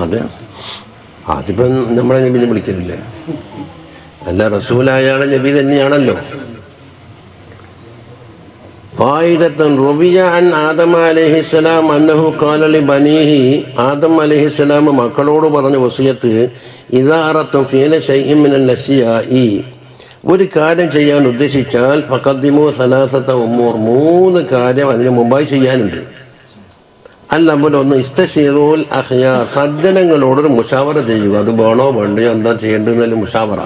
അതെ. അതിപ്പം നമ്മളെ നബിനെ വിളിക്കലില്ലേ, അല്ല റസൂലായാളെ നബി തന്നെയാണല്ലോ. ഫായിദത്തുൻ റുവിയ അൻ ആദം അലൈഹിസ്സലാം അന്നഹു ഖാല ലി ബനീഹി, ആദം അലൈഹിസ്സലാം മക്കളോട് പറഞ്ഞ വസിയത്ത്, ഇദാ അറത്തും ഫീല ശൈഇൻ മിനൽ അശ്യാഇ, ഒരു കാര്യം ചെയ്യാൻ ഉദ്ദേശിച്ചാൽ ഫഖദ്ദിമു സലാസത ഉമൂർ, 3 കാര്യം അതിന് മുമ്പായി ചെയ്യാനുണ്ട്. അല്ലപ്പോൾ ഒന്ന് ഇസ്തശീറുൽ അഖ്യാർ, സജ്ജനങ്ങളോടൊരു മുഷാവറ ചെയ്യുക, അത് വേണോ വേണ്ടയോ എന്താ ചെയ്യേണ്ടതെന്നല്ല മുഷാവറ.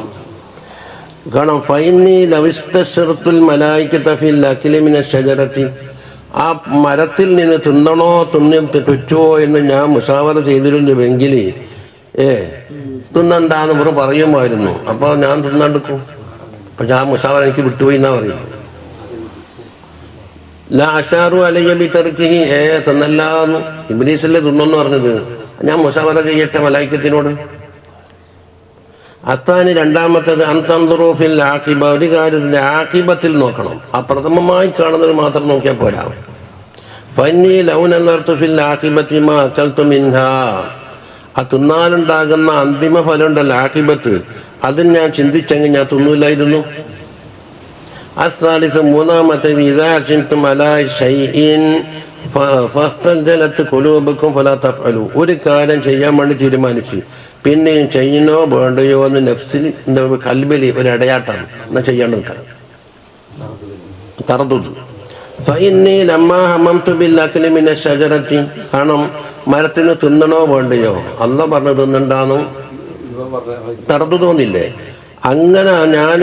കാരണം ഫൈനി ലവിസ്തശറത്തുൽ മലായികത ഫിൽ അക്ലി മിന ഷജറത്തി, ആ മരത്തിൽ നിന്ന് തിന്നണോ പറ്റുമോ എന്ന് ഞാൻ മുഷാവറ ചെയ്തിരുന്നുവെങ്കിൽ തിന്നണ്ടാന്ന് ഇവർ പറയുമായിരുന്നു. അപ്പോൾ ഞാൻ തിന്നാണ്ടിക്കും, അപ്പം ഞാൻ മുഷാവറ എനിക്ക് വിട്ടുപോയി എന്നാ പറയുന്നത്. ലാ അഷാറു അലയ്യ ബി തർക്കിഹി, തിന്നല്ലാന്ന് ഇബ്ലീസല്ലേ തിന്നെന്ന് പറഞ്ഞത്, ഞാൻ മുഷാവറ ചെയ്യട്ടെ മലായിക്കത്തിനോട്. അസ്താനി രണ്ടാമത്തേത് അന്തന്ദുറു ഫിൽ ആഖിബ, ഒരു കാര്യത്തിൻ്റെ ആഖിബത്തിൽ നോക്കണം, ആ പ്രഥമമായി കാണുന്നത് മാത്രം നോക്കിയാൽ പോരാ. ഫന്നി ലൗനർതു ഫിൽ ആഖിബത്തി മാ അകൽതു മിൻഹാ, ആ തിന്നാലുണ്ടാകുന്ന അന്തിമ ഫലം ഉണ്ടല്ലോ ആഖിബത്ത്, അതിന് ഞാൻ ചിന്തിച്ചെങ്കിൽ ഞാൻ തിന്നൂലായിരുന്നു. അസ്സാലിസ് മൂന്നാമത്തേത് ഇദാ അസിൻതും അലാ ഷൈഇൻ ഫസ്തൽജലത്ത് ഖുലൂബുക്കും ഫലാ തഫ്അലു, ഒരു കാര്യം ചെയ്യാൻ വേണ്ടി തീരുമാനിച്ച് പിന്നെയും ചെയ്യണോ വേണ്ടയോ എന്ന് നഫ്സിൽ കൽബിൽ ഒരു ഇടയാട്ടം എന്നാൽ ചെയ്യാണ്ട് നിൽക്കണം. തറദുദ് ഫഇന്നി ലമ്മാ ഹമംതു ബിൽ അക്ലി മിന ഷജറത്തി, കാരണം മരത്തിന് തിന്നണോ വേണ്ടയോ അല്ലാഹ് പറഞ്ഞു തിന്നണ്ടാന്നും തറദുദ് തോന്നില്ലേ. അങ്ങനെ ഞാൻ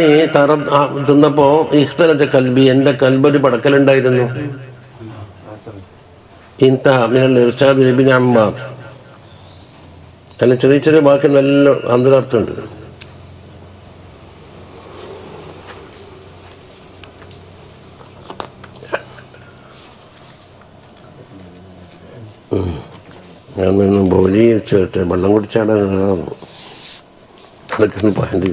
തിന്നപ്പോൾ ഇഖ്തലത്തെ കൽബി, എൻ്റെ കൽബൊരു പടക്കലുണ്ടായിരുന്നു. ഇൻതഹ മിനൽ ഇർശാദ് ഇബ്നു അമ്മാർ, അല്ല ചെറിയ ചെറിയ വാക്ക് നല്ല അന്തരാർത്ഥമുണ്ട്. ഞാൻ ബോലി വെച്ചിട്ട് വെള്ളം കുടിച്ചാണ് അതൊക്കെ പറയേണ്ടി